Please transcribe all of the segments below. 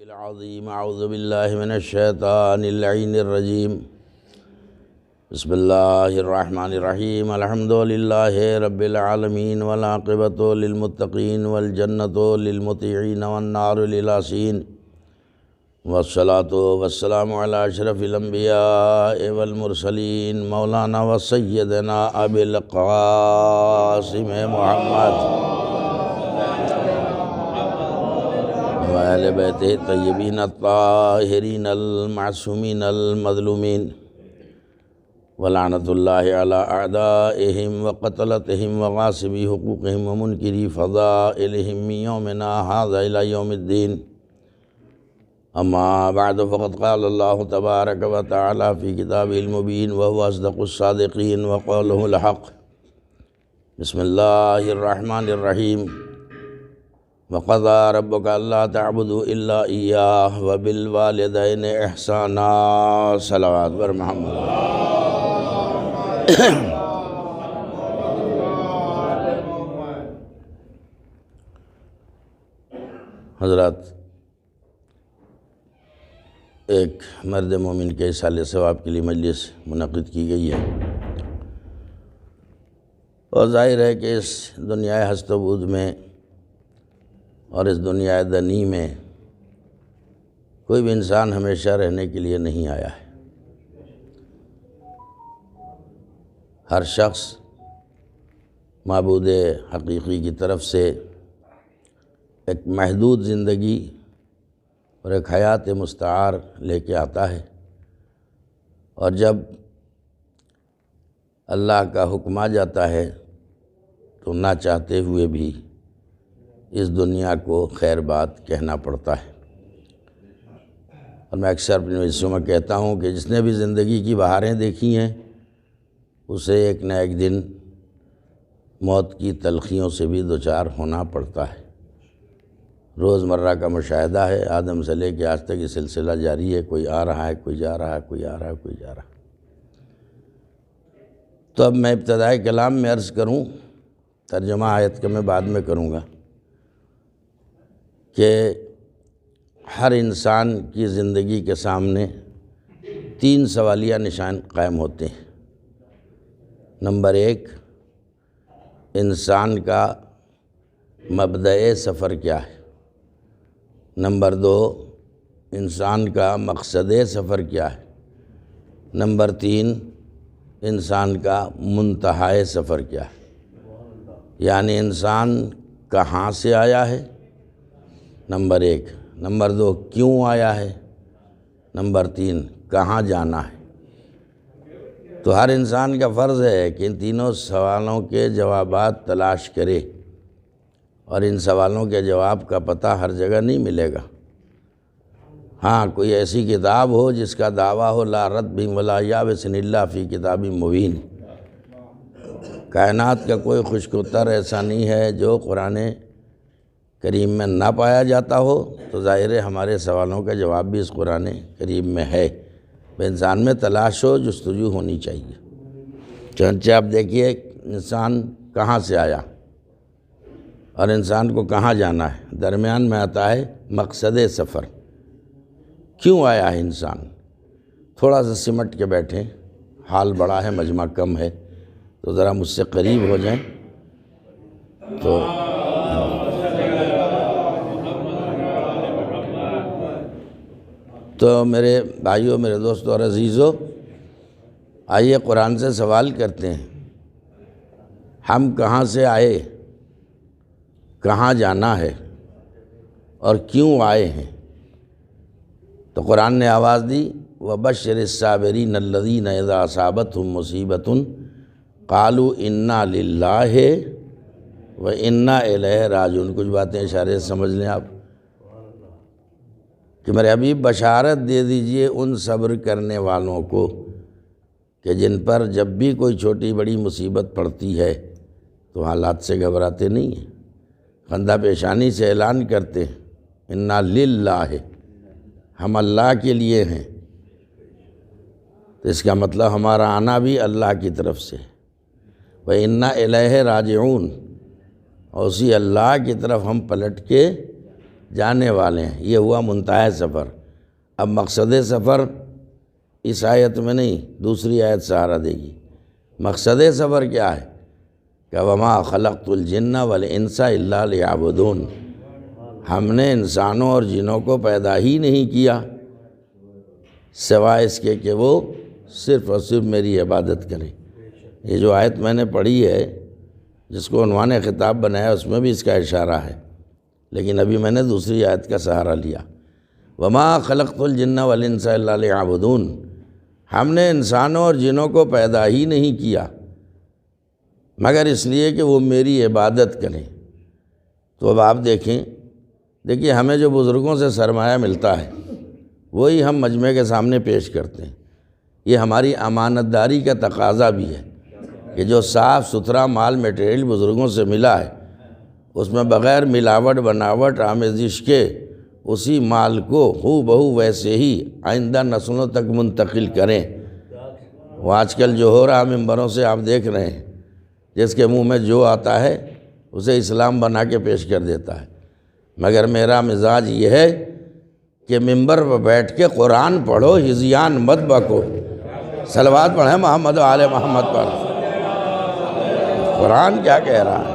العظیم اعوذ باللہ من الشیطان اللعین الرجیم بسم اللہ الرحمن الرحیم الحمدللہ رب العالمین والعاقبۃ للمتقین والجنۃ للمطیعین والنار للعاصین والصلاۃ والسلام علی اشرف الانبیاء والمرسلین مولانا وسیدنا ابی القاسم محمد وآل بیتہ الطیبین الطاہرین المعصومین المظلومین ولعنۃ اللہ علی اعدائہم وقتلتہم وغاصبی حقوقہم ومنکری فضائلہم من یومنا ھذا الی یوم الدین اما بعد فقد قال اللہ تبارک و تعالی فی کتابہ المبین وہو اصدق الصادقین وقولہ الحق بسم اللہ الرحمن الرحیم وَقَضَىٰ رَبُّكَ أَلَّا تَعْبُدُوا إِلَّا إِيَّاهُ وَبِالْوَالِدَيْنِ إِحْسَانًا صلوات بر محمد۔ حضرات، ایک مرد مومن کے اصالِ ثواب کے لیے مجلس منعقد کی گئی ہے، اور ظاہر ہے کہ اس دنیا ہست و بود میں اور اس دنیا دنی میں کوئی بھی انسان ہمیشہ رہنے کے لیے نہیں آیا ہے۔ ہر شخص معبود حقیقی کی طرف سے ایک محدود زندگی اور ایک حیات مستعار لے کے آتا ہے، اور جب اللہ کا حکم آ جاتا ہے تو نہ چاہتے ہوئے بھی اس دنیا کو خیر بات کہنا پڑتا ہے۔ اور میں اکثر اپنے مجلسوں میں کہتا ہوں کہ جس نے بھی زندگی کی بہاریں دیکھی ہیں اسے ایک نہ ایک دن موت کی تلخیوں سے بھی دوچار ہونا پڑتا ہے۔ روزمرہ کا مشاہدہ ہے، آدم سے لے کے آج تک یہ سلسلہ جاری ہے، کوئی آ رہا ہے، کوئی جا رہا ہے، کوئی آ رہا ہے، کوئی جا رہا ہے۔ تو اب میں ابتدائی کلام میں عرض کروں، ترجمہ آیت کا میں بعد میں کروں گا، کہ ہر انسان کی زندگی کے سامنے تین سوالیہ نشان قائم ہوتے ہیں۔ نمبر ایک، انسان کا مبدأ سفر کیا ہے؟ نمبر دو، انسان کا مقصد سفر کیا ہے؟ نمبر تین، انسان کا منتہائے سفر کیا ہے؟ یعنی انسان کہاں سے آیا ہے؟ نمبر ایک۔ نمبر دو، کیوں آیا ہے؟ نمبر تین، کہاں جانا ہے؟ تو ہر انسان کا فرض ہے کہ ان تینوں سوالوں کے جوابات تلاش کرے، اور ان سوالوں کے جواب کا پتہ ہر جگہ نہیں ملے گا۔ ہاں، کوئی ایسی کتاب ہو جس کا دعویٰ ہو لا رتب ولا یابس الا فی کتاب مبین۔ کائنات کا کوئی خشک و تر ایسا نہیں ہے جو قرآن کریم میں نہ پایا جاتا ہو، تو ظاہر ہے ہمارے سوالوں کا جواب بھی اس قرآن کریم میں ہے۔ انسان میں تلاش و جستجو ہونی چاہیے۔ چنانچہ آپ دیکھیے انسان کہاں سے آیا اور انسان کو کہاں جانا ہے، درمیان میں آتا ہے مقصد سفر۔ کیوں آیا ہے انسان؟ تھوڑا سا سمٹ کے بیٹھیں، حال بڑا ہے، مجمع کم ہے، تو ذرا مجھ سے قریب ہو جائیں۔ تو میرے بھائیوں، میرے دوستوں اور عزیزوں، آئیے قرآن سے سوال کرتے ہیں، ہم کہاں سے آئے، کہاں جانا ہے، اور کیوں آئے ہیں؟ تو قرآن نے آواز دی، وَبَشِّرِ الصَّابِرِينَ الَّذِينَ إِذَا أَصَابَتْهُمْ مُصِيبَةٌ قَالُوا إِنَّا لِلَّهِ وَإِنَّا إِلَيْهِ رَاجِعُونَ۔ کچھ باتیں اشارے سے سمجھ لیں آپ، کہ میرے حبیب بشارت دے دیجئے ان صبر کرنے والوں کو کہ جن پر جب بھی کوئی چھوٹی بڑی مصیبت پڑتی ہے تو حالات سے گھبراتے نہیں ہیں، خندہ پیشانی سے اعلان کرتے ہیں اِنَّا لِلَّهِ، ہم اللہ کے لیے ہیں۔ تو اس کا مطلب ہمارا آنا بھی اللہ کی طرف سے ہے۔ وَإِنَّا إِلَيْهِ رَاجِعُونَ، اور اسی اللہ کی طرف ہم پلٹ کے جانے والے ہیں۔ یہ ہوا منتہا سفر۔ اب مقصد سفر اس آیت میں نہیں، دوسری آیت سہارا دے گی۔ مقصد سفر کیا ہے کہ وما خلقت الجن والانس الا لیعبدون، ہم نے انسانوں اور جنوں کو پیدا ہی نہیں کیا سوائے اس کے کہ وہ صرف اور صرف میری عبادت کریں۔ یہ جو آیت میں نے پڑھی ہے جس کو عنوان خطاب بنایا اس میں بھی اس کا اشارہ ہے، لیکن ابھی میں نے دوسری آیت کا سہارا لیا۔ وما خلقت الجن والانس الا لیعبدون، ہم نے انسانوں اور جنوں کو پیدا ہی نہیں کیا مگر اس لیے کہ وہ میری عبادت کریں۔ تو اب آپ دیکھیے ہمیں جو بزرگوں سے سرمایہ ملتا ہے وہی ہم مجمع کے سامنے پیش کرتے ہیں۔ یہ ہماری امانت داری کا تقاضا بھی ہے کہ جو صاف ستھرا مال میٹیریل بزرگوں سے ملا ہے اس میں بغیر ملاوٹ بناوٹ آمیزش کے اسی مال کو ہو بہو ویسے ہی آئندہ نسلوں تک منتقل کریں۔ وہ آج کل جو ہو رہا ممبروں سے آپ دیکھ رہے ہیں، جس کے منہ میں جو آتا ہے اسے اسلام بنا کے پیش کر دیتا ہے، مگر میرا مزاج یہ ہے کہ ممبر پر بیٹھ کے قرآن پڑھو، ہذیان مت بکو، صلوات پڑھیں محمد و آل محمد پر۔ قرآن کیا کہہ رہا ہے؟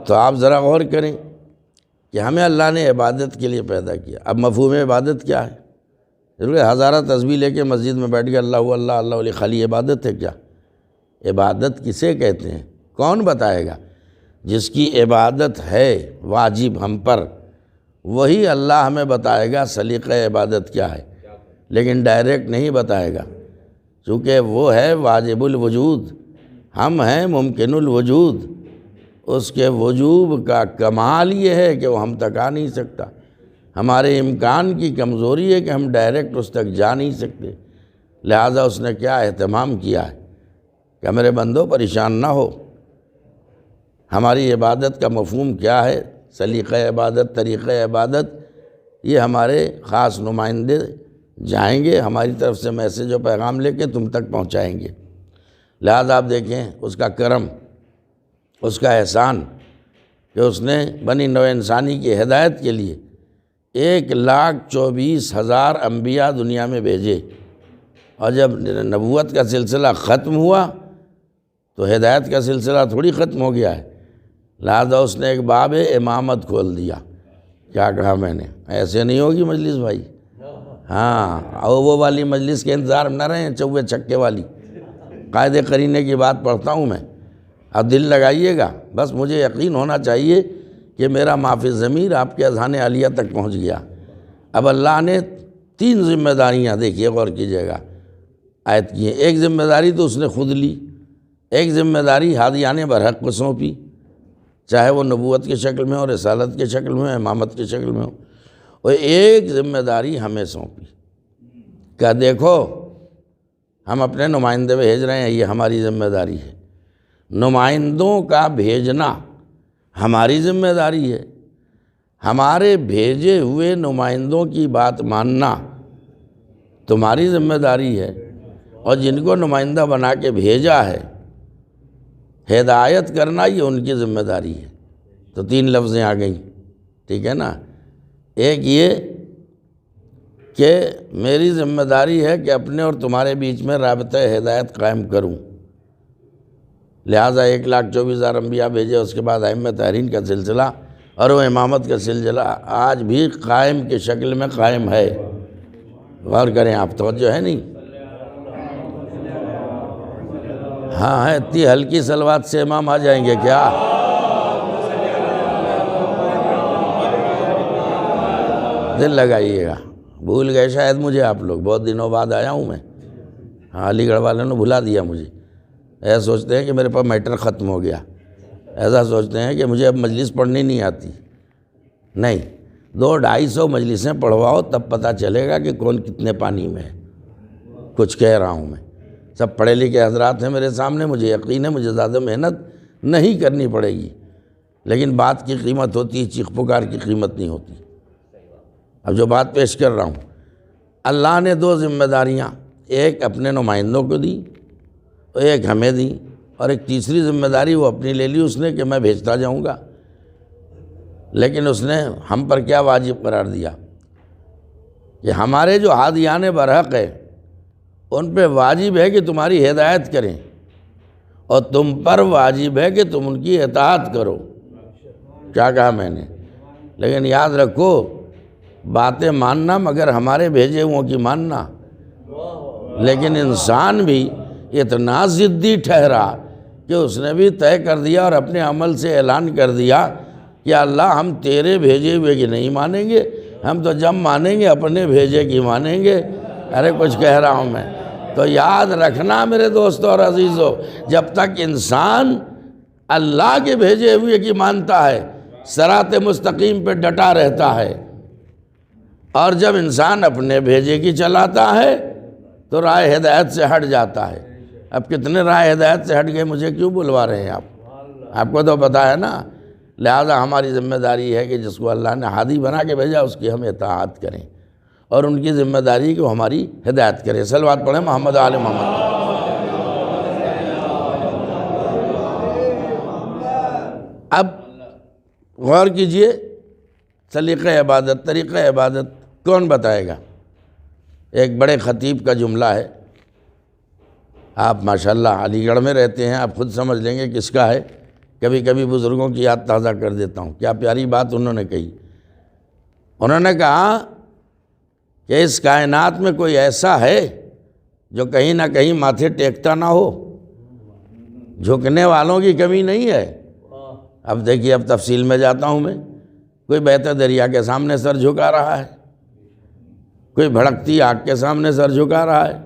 تو آپ ذرا غور کریں کہ ہمیں اللہ نے عبادت کے لیے پیدا کیا۔ اب مفہوم عبادت کیا ہے؟ ہزارہ تسبیح لے کے مسجد میں بیٹھ کے اللہ اللہ اللہ علیہ خالی عبادت ہے کیا؟ عبادت کسے کہتے ہیں؟ کون بتائے گا؟ جس کی عبادت ہے واجب ہم پر، وہی اللہ ہمیں بتائے گا سلیقہ عبادت کیا ہے، لیکن ڈائریکٹ نہیں بتائے گا، چونکہ وہ ہے واجب الوجود، ہم ہیں ممکن الوجود۔ اس کے وجوب کا کمال یہ ہے کہ وہ ہم تک آ نہیں سکتا، ہمارے امکان کی کمزوری ہے کہ ہم ڈائریکٹ اس تک جا نہیں سکتے، لہٰذا اس نے کیا اہتمام کیا ہے کہ میرے بندو پریشان نہ ہو۔ ہماری عبادت کا مفہوم کیا ہے، سلیقہ عبادت، طریقہ عبادت، یہ ہمارے خاص نمائندے جائیں گے ہماری طرف سے میسیج و پیغام لے کے تم تک پہنچائیں گے۔ لہٰذا آپ دیکھیں اس کا کرم، اس کا احسان کہ اس نے بنی نوع انسانی کی ہدایت کے لیے 1,24,000 انبیاء دنیا میں بھیجے، اور جب نبوت کا سلسلہ ختم ہوا تو ہدایت کا سلسلہ تھوڑی ختم ہو گیا ہے، لہذا اس نے ایک باب امامت کھول دیا۔ کیا کہا میں نے؟ ایسے نہیں ہوگی مجلس بھائی، ہاں، اور وہ والی مجلس کے انتظار میں نہ رہیں، چوے چھکے والی قاعدے قرینے کی بات پڑھتا ہوں میں، اب دل لگائیے گا، بس مجھے یقین ہونا چاہیے کہ میرا معافی ضمیر آپ کے اذہان عالیہ تک پہنچ گیا۔ اب اللہ نے 3 ذمہ داریاں، دیکھیے غور کیجیے گا، آیت کی ہیں۔ ایک ذمہ داری تو اس نے خود لی، ایک ذمہ داری ہادیان برحق کو سونپی، چاہے وہ نبوت کی شکل میں ہو، رسالت کی شکل میں ہو، امامت کی شکل میں ہو، اور ایک ذمہ داری ہمیں سونپی کہ دیکھو ہم اپنے نمائندے بھیج رہے ہیں، یہ ہماری ذمہ داری ہے۔ نمائندوں کا بھیجنا ہماری ذمہ داری ہے، ہمارے بھیجے ہوئے نمائندوں کی بات ماننا تمہاری ذمہ داری ہے، اور جن کو نمائندہ بنا کے بھیجا ہے ہدایت کرنا یہ ان کی ذمہ داری ہے۔ تو 3 لفظیں آ گئیں، ٹھیک ہے نا؟ ایک یہ کہ میری ذمہ داری ہے کہ اپنے اور تمہارے بیچ میں رابطہ ہدایت قائم کروں، لہٰذا 1,24,000 انبیاء بھیجے، اس کے بعد ائمہ تحرین کا سلسلہ اور وہ امامت کا سلسلہ آج بھی قائم کی شکل میں قائم ہے۔ غور کریں آپ، توجہ ہے نہیں؟ ہاں ہے، اتنی ہلکی صلوات سے امام آ جائیں گے کیا؟ دل لگائیے گا، بھول گئے شاید مجھے آپ لوگ، بہت دنوں بعد آیا ہوں میں، ہاں علی گڑھ والوں نے بھلا دیا مجھے، ایسا سوچتے ہیں کہ میرے پاس میٹر ختم ہو گیا، ایسا سوچتے ہیں کہ مجھے اب مجلس پڑھنی نہیں آتی۔ نہیں، 200-250 مجلسیں پڑھواؤ تب پتہ چلے گا کہ کون کتنے پانی میں ہے۔ کچھ کہہ رہا ہوں میں، سب پڑھے لکھے حضرات ہیں میرے سامنے، مجھے یقین ہے مجھے زیادہ محنت نہیں کرنی پڑے گی، لیکن بات کی قیمت ہوتی ہے، چیخ پکار کی قیمت نہیں ہوتی۔ اب جو بات پیش کر رہا ہوں، اللہ نے 2 ذمہ داریاں، ایک اپنے نمائندوں کو دی اور ایک ہمیں دی، اور ایک تیسری ذمہ داری وہ اپنی لے لی اس نے کہ میں بھیجتا جاؤں گا۔ لیکن اس نے ہم پر کیا واجب قرار دیا کہ ہمارے جو ہادیان برحق ہے ان پہ واجب ہے کہ تمہاری ہدایت کریں، اور تم پر واجب ہے کہ تم ان کی اطاعت کرو۔ کیا کہا میں نے؟ لیکن یاد رکھو، باتیں ماننا مگر ہمارے بھیجے ہوں کی ماننا۔ لیکن انسان بھی اتنا ضدی ٹھہرا کہ اس نے بھی طے کر دیا اور اپنے عمل سے اعلان کر دیا کہ اللہ ہم تیرے بھیجے ہوئے کی نہیں مانیں گے، ہم تو جب مانیں گے اپنے بھیجے کی مانیں گے۔ ارے کچھ کہہ رہا ہوں میں تو یاد رکھنا میرے دوستو اور عزیزو، جب تک انسان اللہ کے بھیجے ہوئے کی مانتا ہے، صراط مستقیم پہ ڈٹا رہتا ہے، اور جب انسان اپنے بھیجے کی چلاتا ہے تو راہ ہدایت سے ہٹ جاتا ہے۔ اب کتنے راہ ہدایت سے ہٹ گئے، مجھے کیوں بلوا رہے ہیں آپ کو تو پتہ ہے نا۔ لہذا ہماری ذمہ داری ہے کہ جس کو اللہ نے ہادی بنا کے بھیجا اس کی ہم اطاعت کریں، اور ان کی ذمہ داری کہ وہ ہماری ہدایت کریں۔ صلوات پڑھیں محمد آل محمد۔ اب غور کیجئے، طریقہ عبادت کون بتائے گا؟ ایک بڑے خطیب کا جملہ ہے، آپ ماشاءاللہ علی گڑھ میں رہتے ہیں، آپ خود سمجھ لیں گے کس کا ہے۔ کبھی کبھی بزرگوں کی یاد تازہ کر دیتا ہوں، کیا پیاری بات انہوں نے کہی۔ انہوں نے کہا کہ اس کائنات میں کوئی ایسا ہے جو کہیں نہ کہیں ماتھے ٹیکتا نہ ہو، جھکنے والوں کی کمی نہیں ہے۔ اب دیکھیے، اب تفصیل میں جاتا ہوں میں، کوئی بہتے دریا کے سامنے سر جھکا رہا ہے، کوئی بھڑکتی آگ کے سامنے سر جھکا رہا ہے،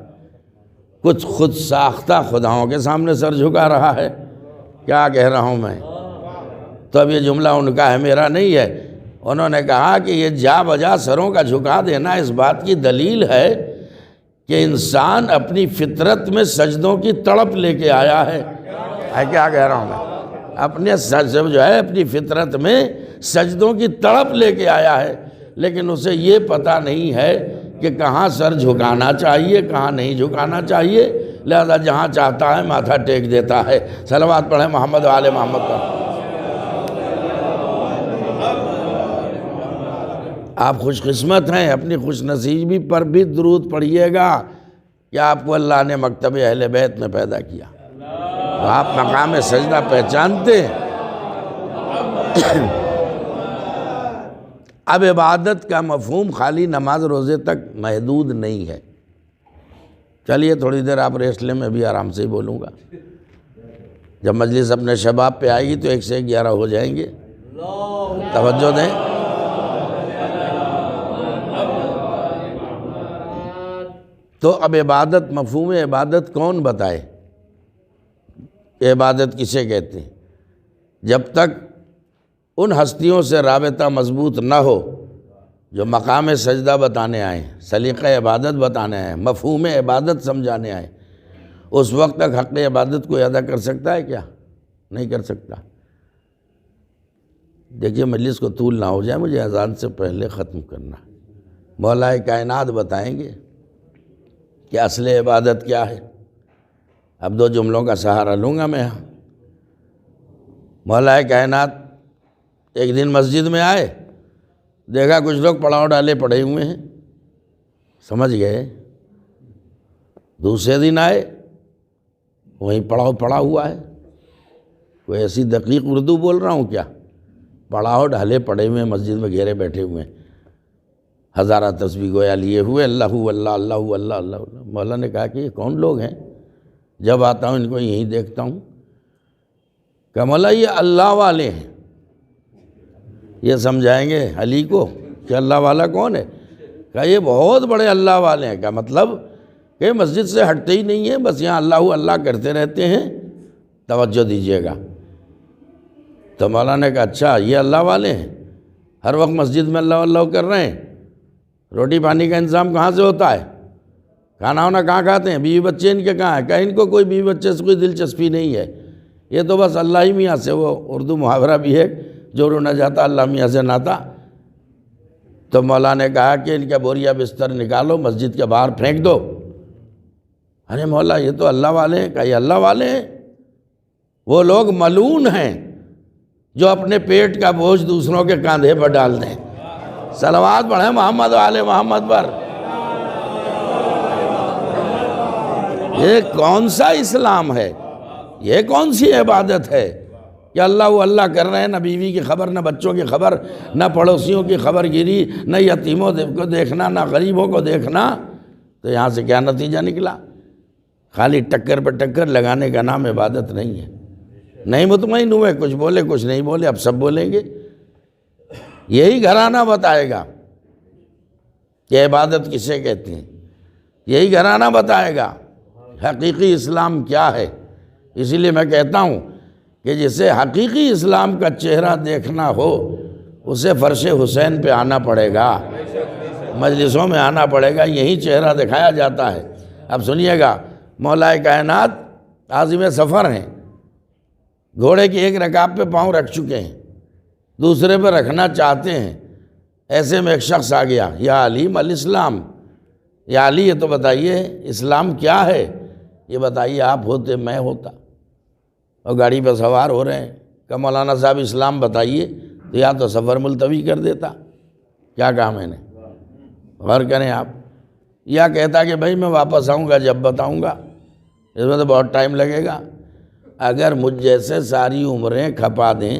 کچھ خود ساختہ خداؤں کے سامنے سر جھکا رہا ہے۔ کیا کہہ رہا ہوں میں؟ تو اب یہ جملہ ان کا ہے، میرا نہیں ہے۔ انہوں نے کہا کہ یہ جا بجا سروں کا جھکا دینا اس بات کی دلیل ہے کہ انسان اپنی فطرت میں سجدوں کی تڑپ لے کے آیا ہے۔ کیا کہہ رہا ہوں میں؟ اپنے جو ہے اپنی فطرت میں سجدوں کی تڑپ لے کے آیا ہے، لیکن اسے یہ پتہ نہیں ہے کہ کہاں سر جھکانا چاہیے، کہاں نہیں جھکانا چاہیے، لہذا جہاں چاہتا ہے ماتھا ٹیک دیتا ہے۔ صلوات پڑھیں محمد و آل محمد پر۔ آپ خوش قسمت ہیں، اپنی خوش نصیبی پر بھی درود پڑھیے گا کہ آپ کو اللہ نے مکتب اہل بیت میں پیدا کیا، تو آپ مقام سجدہ پہچانتے ہیں۔ اب عبادت کا مفہوم خالی نماز روزے تک محدود نہیں ہے۔ چلیے تھوڑی دیر آپ ریسٹ لیں، میں بھی آرام سے ہی بولوں گا۔ جب مجلس اپنے شباب پہ آئے گی تو 1 سے 11 ہو جائیں گے، توجہ دیں۔ تو اب عبادت، مفہوم عبادت کون بتائے؟ عبادت کسے کہتے ہیں؟ جب تک ان ہستیوں سے رابطہ مضبوط نہ ہو جو مقام سجدہ بتانے آئے، سلیقہ عبادت بتانے آئے، مفہوم عبادت سمجھانے آئے، اس وقت تک حق عبادت کو ادا کر سکتا ہے کیا؟ نہیں کر سکتا۔ دیکھیے مجلس کو طول نہ ہو جائے، مجھے اذان سے پہلے ختم کرنا۔ مولا کائنات بتائیں گے کہ اصل عبادت کیا ہے۔ اب 2 جملوں کا سہارا لوں گا میں۔ مولا کائنات ایک دن مسجد میں آئے، دیکھا کچھ لوگ پڑاؤ ڈالے پڑے ہوئے ہیں، سمجھ گئے۔ دوسرے دن آئے، وہیں پڑاؤ پڑا ہوا ہے۔ کوئی ایسی دقیق اردو بول رہا ہوں کیا؟ پڑاؤ ڈالے پڑے ہوئے ہیں، مسجد میں گھیرے بیٹھے ہوئے ہیں، ہزارہ تسبیح گویا لیے ہوئے، اللہ اللہ اللہ اللہ اللہ اللہ۔ مولا نے کہا کہ یہ کون لوگ ہیں؟ جب آتا ہوں ان کو یہیں دیکھتا ہوں۔ کہ مولا یہ اللہ والے ہیں۔ یہ سمجھائیں گے علی کو کہ اللہ والا کون ہے؟ کہا یہ بہت بڑے اللہ والے ہیں۔ کا مطلب کہ مسجد سے ہٹتے ہی نہیں ہیں، بس یہاں اللہ اللہ کرتے رہتے ہیں۔ توجہ دیجئے گا۔ تو مولا نے کہا اچھا یہ اللہ والے ہیں، ہر وقت مسجد میں اللہ اللہ کر رہے ہیں، روٹی پانی کا انتظام کہاں سے ہوتا ہے؟ کھانا ہونا کہاں کھاتے ہیں؟ بیوی بچے ان کے کہاں ہیں؟ کہ ان کو کوئی بیوی بچے سے کوئی دلچسپی نہیں ہے، یہ تو بس اللہ ہی میاں سے، وہ اردو محاورہ بھی ہے، جو رونا جاتا اللہ میاں سے ناتا۔ تو مولا نے کہا کہ ان کا بوریا بستر نکالو، مسجد کے باہر پھینک دو۔ ارے مولا یہ تو اللہ والے ہیں۔ کہا یہ اللہ والے ہیں؟ وہ لوگ ملعون ہیں جو اپنے پیٹ کا بوجھ دوسروں کے کاندھے پر ڈال دیں۔ صلوات پڑھیں محمد و آل محمد پر۔ یہ کون سا اسلام ہے؟ یہ کون سی عبادت ہے کہ اللہ وہ اللہ کر رہے ہیں، نہ بیوی کی خبر، نہ بچوں کی خبر، نہ پڑوسیوں کی خبر گیری، نہ یتیموں کو دیکھنا، نہ غریبوں کو دیکھنا؟ تو یہاں سے کیا نتیجہ نکلا؟ خالی ٹکر پہ ٹکر لگانے کا نام عبادت نہیں ہے۔ نہیں مطمئن ہوئے، کچھ بولے کچھ نہیں بولے، اب سب بولیں گے۔ یہی گھرانہ بتائے گا کہ عبادت کسے کہتے ہیں، یہی گھرانہ بتائے گا حقیقی اسلام کیا ہے۔ اسی لیے میں کہتا ہوں کہ جسے حقیقی اسلام کا چہرہ دیکھنا ہو اسے فرش حسین پہ آنا پڑے گا، مجلسوں میں آنا پڑے گا، یہی چہرہ دکھایا جاتا ہے۔ اب سنیے گا، مولا کائنات عازم سفر ہیں، گھوڑے کی ایک رکاب پہ پاؤں رکھ چکے ہیں، دوسرے پہ رکھنا چاہتے ہیں۔ ایسے میں ایک شخص آ گیا، یا علیم الاسلام، یا علی یہ تو بتائیے اسلام کیا ہے، یہ بتائیے آپ ہوتے میں ہوتا۔ اور گاڑی پہ سوار ہو رہے ہیں کہ مولانا صاحب اسلام بتائیے، تو یا تو سفر ملتوی کر دیتا، کیا کہا میں نے، غور کریں آپ، یا کہتا کہ بھائی میں واپس آؤں گا جب بتاؤں گا، اس میں تو بہت ٹائم لگے گا۔ اگر مجھ جیسے ساری عمریں کھپا دیں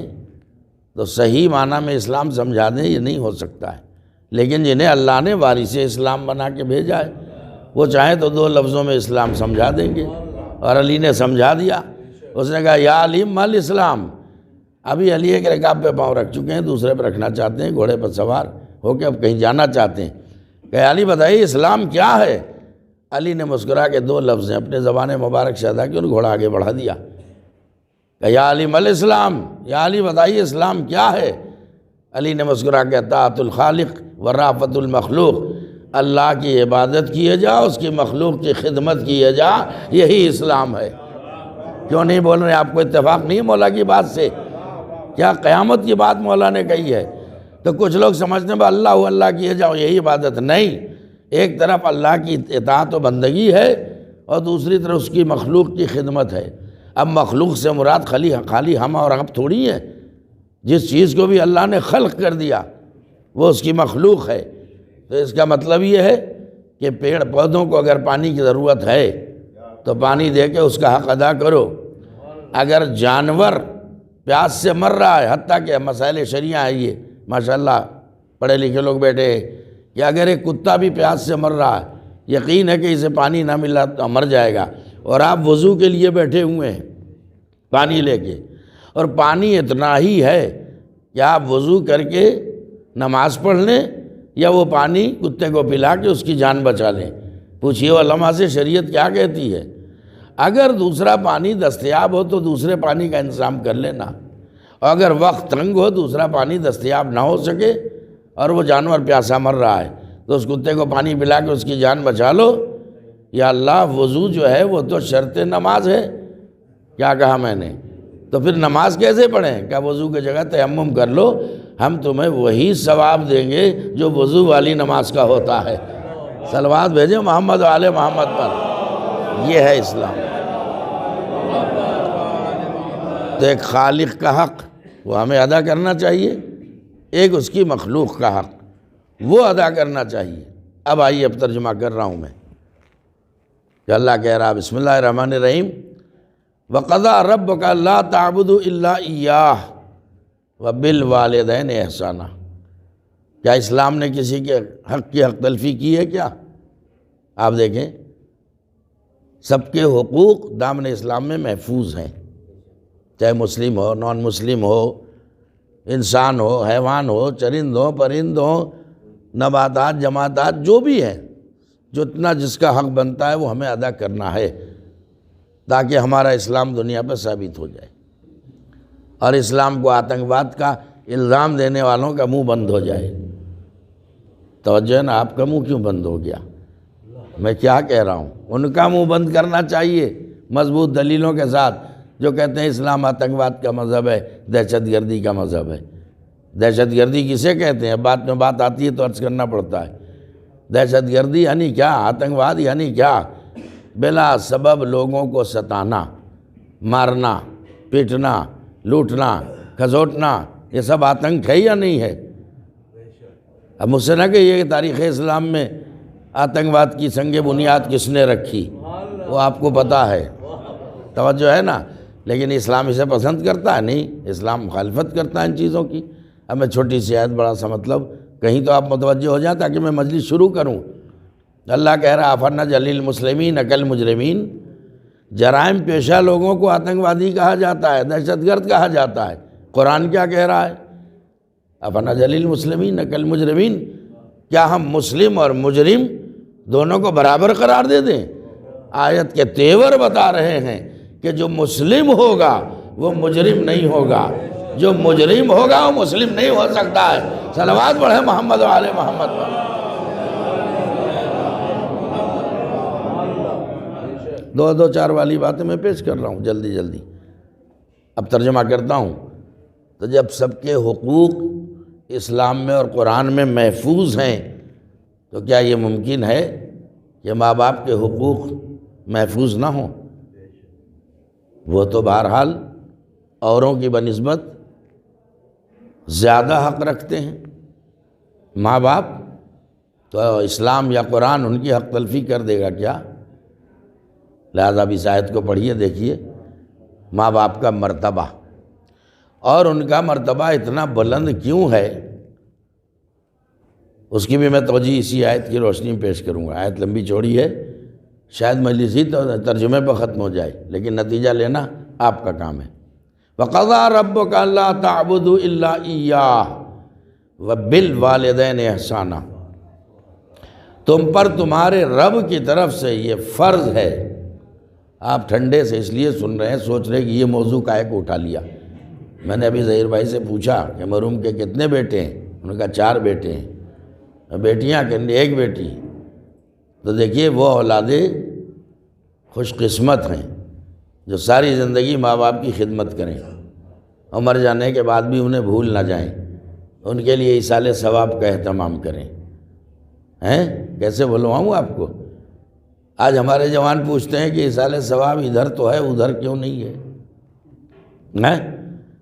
تو صحیح معنی میں اسلام سمجھا دیں، یہ نہیں ہو سکتا ہے۔ لیکن جنہیں اللہ نے وارث اسلام بنا کے بھیجا ہے، وہ چاہیں تو 2 لفظوں میں اسلام سمجھا دیں گے، اور علی نے سمجھا دیا۔ اس نے کہا یا علی مل اسلام، ابھی علی ایک رکاب پہ پاؤں رکھ چکے ہیں، دوسرے پہ رکھنا چاہتے ہیں، گھوڑے پر سوار ہو کے اب کہیں جانا چاہتے ہیں۔ کہ علی بتائیے اسلام کیا ہے؟ علی نے مسکرا کے 2 لفظ ہیں اپنے زبان مبارک سے ادا کی، ان گھوڑا آگے بڑھا دیا کہ یا علی مل اسلام، یا علی بتائیے اسلام کیا ہے؟ علی نے مسکرا کے طاعت الخالق و رافت المخلوق، اللہ کی عبادت کیے جا، اس کی مخلوق کی خدمت کیے جا، یہی اسلام ہے۔ کیوں نہیں بول رہے؟ آپ کو اتفاق نہیں ہے مولا کی بات سے؟ کیا قیامت کی بات مولا نے کہی ہے؟ تو کچھ لوگ سمجھتے ہیں اللہ کیے جاؤ یہی عبادت نہیں۔ ایک طرف اللہ کی اطاعت و بندگی ہے اور دوسری طرف اس کی مخلوق کی خدمت ہے۔ اب مخلوق سے مراد خالی ہم اور آپ تھوڑی ہیں، جس چیز کو بھی اللہ نے خلق کر دیا وہ اس کی مخلوق ہے۔ تو اس کا مطلب یہ ہے کہ پیڑ پودوں کو اگر پانی کی ضرورت ہے تو پانی دے کے اس کا حق ادا کرو۔ اگر جانور پیاس سے مر رہا ہے، حتیٰ کہ مسائل شریعہ ہے یہ، ماشاءاللہ پڑھے لکھے لوگ بیٹھے ہیں، کہ اگر ایک کتا بھی پیاس سے مر رہا ہے، یقین ہے کہ اسے پانی نہ ملا تو مر جائے گا، اور آپ وضو کے لیے بیٹھے ہوئے ہیں پانی لے کے، اور پانی اتنا ہی ہے کہ آپ وضو کر کے نماز پڑھ لیں یا وہ پانی کتے کو پلا کے اس کی جان بچا لیں۔ پوچھئے علماء سے شریعت کیا کہتی ہے؟ اگر دوسرا پانی دستیاب ہو تو دوسرے پانی کا انتظام کر لینا، اور اگر وقت تنگ ہو دوسرا پانی دستیاب نہ ہو سکے اور وہ جانور پیاسا مر رہا ہے تو اس کتے کو پانی پلا کے اس کی جان بچا لو۔ یا اللہ وضو جو ہے وہ تو شرط نماز ہے، کیا کہا میں نے؟ تو پھر نماز کیسے پڑھیں؟ کہ وضو کی جگہ تیمم کر لو، ہم تمہیں وہی ثواب دیں گے جو وضو والی نماز کا ہوتا ہے۔ صلوات بھیجیں محمد و آل محمد پر۔ یہ ہے اسلام۔ تو ایک خالق کا حق وہ ہمیں ادا کرنا چاہیے، ایک اس کی مخلوق کا حق وہ ادا کرنا چاہیے۔ اب آئیے اب ترجمہ کر رہا ہوں میں کہ اللہ کہہ رہا بسم اللہ الرحمن الرحیم وَقَضَىٰ رَبُّكَ أَلَّا تَعْبُدُوا إِلَّا إِيَّاهُ وَبِالْوَالِدَيْنِ إِحْسَانًا۔ کیا اسلام نے کسی کے حق کی حق تلفی کی ہے کیا؟ آپ دیکھیں سب کے حقوق دامن اسلام میں محفوظ ہیں، چاہے مسلم ہو، نان مسلم ہو، انسان ہو، حیوان ہو، چرند ہو، پرند ہو، نباتات، جماعتات، جو بھی ہیں، جتنا جس کا حق بنتا ہے وہ ہمیں ادا کرنا ہے تاکہ ہمارا اسلام دنیا پہ ثابت ہو جائے اور اسلام کو آتنکواد کا الزام دینے والوں کا منہ بند ہو جائے۔ توجہ ہے نا؟ آپ کا منہ کیوں بند ہو گیا؟ میں کیا کہہ رہا ہوں؟ ان کا منہ بند کرنا چاہیے مضبوط دلیلوں کے ساتھ، جو کہتے ہیں اسلام آتنکواد کا مذہب ہے، دہشت گردی کا مذہب ہے۔ دہشت گردی کسے کہتے ہیں؟ بعد میں بات آتی ہے تو عرض کرنا پڑتا ہے۔ دہشت گردی یعنی کیا؟ آتنکواد یعنی کیا؟ بلا سبب لوگوں کو ستانا، مارنا، پیٹنا، لوٹنا، کھسوٹنا، یہ سب آتنک ہے یا نہیں ہے؟ اب مجھ سے نہ کہیے کہ تاریخ اسلام میں آتنکواد کی سنگ بنیاد کس نے رکھی، وہ آپ کو پتہ ہے، توجہ ہے نا، لیکن اسلام اسے پسند کرتا ہے نہیں، اسلام مخالفت کرتا ہے ان چیزوں کی۔ اب میں چھوٹی سی آیت بڑا سا مطلب کہیں تو آپ متوجہ ہو جائیں تاکہ میں مجلس شروع کروں۔ اللہ کہہ رہا فَنَجْعَلِ الْمُسْلِمِينَ كَالْمُجْرِمِينَ، جرائم پیشہ لوگوں کو آتنکوادی کہا جاتا ہے، دہشت گرد کہا جاتا ہے۔ قرآن کیا کہہ رہا ہے؟ أَفَنَجْعَلِ الْمُسْلِمِينَ كَالْمُجْرِمِينَ، کیا ہم مسلم اور مجرم دونوں کو برابر قرار دے دیں؟ آیت کے تیور بتا رہے ہیں کہ جو مسلم ہوگا وہ مجرم نہیں ہوگا، جو مجرم ہوگا وہ مسلم نہیں ہو سکتا ہے۔ صلوات پڑھیں محمد و آل محمد پر۔ دو چار والی باتیں میں پیش کر رہا ہوں جلدی۔ اب ترجمہ کرتا ہوں۔ تو جب سب کے حقوق اسلام میں اور قرآن میں محفوظ ہیں تو کیا یہ ممکن ہے کہ ماں باپ کے حقوق محفوظ نہ ہوں؟ وہ تو بہرحال اوروں کی بنسبت زیادہ حق رکھتے ہیں ماں باپ، تو اسلام یا قرآن ان کی حق تلفی کر دے گا کیا؟ لہذا اب اس آیت کو پڑھیے، دیکھیے ماں باپ کا مرتبہ، اور ان کا مرتبہ اتنا بلند کیوں ہے اس کی بھی میں توجیہ اسی آیت کی روشنی میں پیش کروں گا۔ آیت لمبی چوڑی ہے، شاید مجلس ہی ترجمے پر ختم ہو جائے، لیکن نتیجہ لینا آپ کا کام ہے۔ وَقَضَىٰ رَبُّكَ أَلَّا تَعْبُدُوا إِلَّا إِيَّاهُ وَبِالْوَالِدَيْنِ إِحْسَانًا، تم پر تمہارے رب کی طرف سے یہ فرض ہے۔ آپ ٹھنڈے سے اس لیے سن رہے ہیں، سوچ رہے کہ یہ موضوع کائے کو اٹھا لیا۔ میں نے ابھی ظہیر بھائی سے پوچھا کہ مرحوم کے کتنے بیٹے ہیں؟ انہوں نے کہا 4 بیٹے ہیں۔ بیٹیاں کہ 1 بیٹی۔ تو دیکھیے وہ اولادیں خوش قسمت ہیں جو ساری زندگی ماں باپ کی خدمت کریں اور مر جانے کے بعد بھی انہیں بھول نہ جائیں، ان کے لیے ایصال ثواب کا اہتمام کریں۔ کیسے بلواؤں آپ کو؟ آج ہمارے جوان پوچھتے ہیں کہ ایصال ثواب ادھر تو ہے ادھر کیوں نہیں ہے؟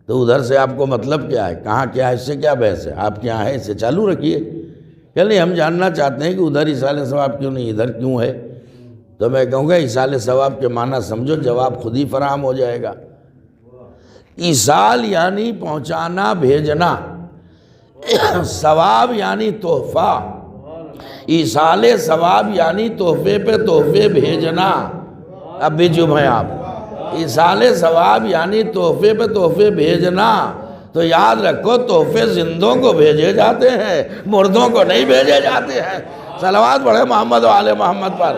تو ادھر سے آپ کو مطلب کیا ہے؟ کہاں کیا ہے؟ اس سے کیا بحث ہے؟ آپ کیا ہے اسے چالو رکھیے۔ کہ نہیں، ہم جاننا چاہتے ہیں کہ ادھر ایصال ثواب کیوں نہیں، ادھر کیوں ہے؟ تو میں کہوں گا ایصال ثواب کے معنی سمجھو، جواب خود ہی فراہم ہو جائے گا۔ ایصال یعنی پہنچانا، بھیجنا، ثواب یعنی تحفہ، ایصال ثواب یعنی تحفے پہ تحفے بھیجنا۔ اب بھی چپ ہیں آپ؟ ایصال ثواب یعنی تحفے پہ تحفے بھیجنا، تو یاد رکھو تحفے زندوں کو بھیجے جاتے ہیں، مردوں کو نہیں بھیجے جاتے ہیں۔ صلوات پڑھے محمد و آل محمد پر۔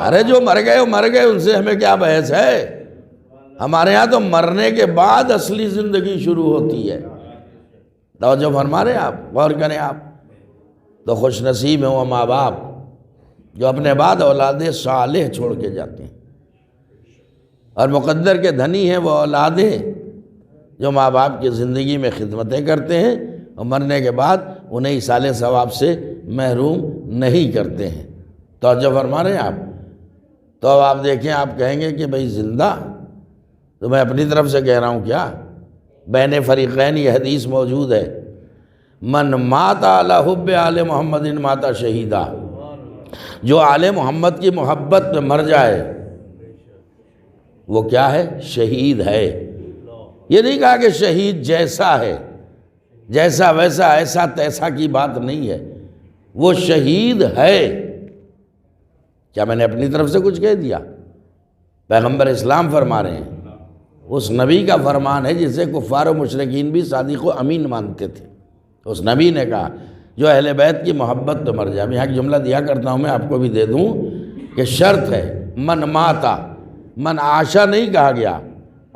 ارے جو مر گئے وہ مر گئے، ان سے ہمیں کیا بحث ہے؟ ہمارے ہاں تو مرنے کے بعد اصلی زندگی شروع ہوتی ہے۔ توجہ فرما رہے ہیں آپ؟ غور کریں آپ۔ تو خوش نصیب ہیں وہ ماں باپ جو اپنے بعد اولاد صالح چھوڑ کے جاتے ہیں، اور مقدر کے دھنی ہیں وہ اولادیں جو ماں باپ کی زندگی میں خدمتیں کرتے ہیں اور مرنے کے بعد انہیں ایصال ثواب سے محروم نہیں کرتے ہیں۔ توجہ فرما رہے ہیں آپ؟ تو اب آپ دیکھیں، آپ کہیں گے کہ بھئی زندہ، تو میں اپنی طرف سے کہہ رہا ہوں کیا؟ بین فریقین یہ حدیث موجود ہے، من مات علی حب آل محمد مات شہیدہ، جو آل محمد کی محبت میں مر جائے وہ کیا ہے؟ شہید ہے۔ یہ نہیں کہا کہ شہید جیسا ہے، جیسا ویسا ایسا تیسا کی بات نہیں ہے، وہ شہید ہے۔ کیا میں نے اپنی طرف سے کچھ کہہ دیا؟ پیغمبر اسلام فرما رہے ہیں، اس نبی کا فرمان ہے جسے کفار و مشرکین بھی صادق و امین مانتے تھے۔ اس نبی نے کہا جو اہل بیت کی محبت تو مر جائے۔ میں یہاں ایک جملہ دیا کرتا ہوں، میں آپ کو بھی دے دوں کہ شرط ہے من ماتا، من عاشا نہیں کہا گیا،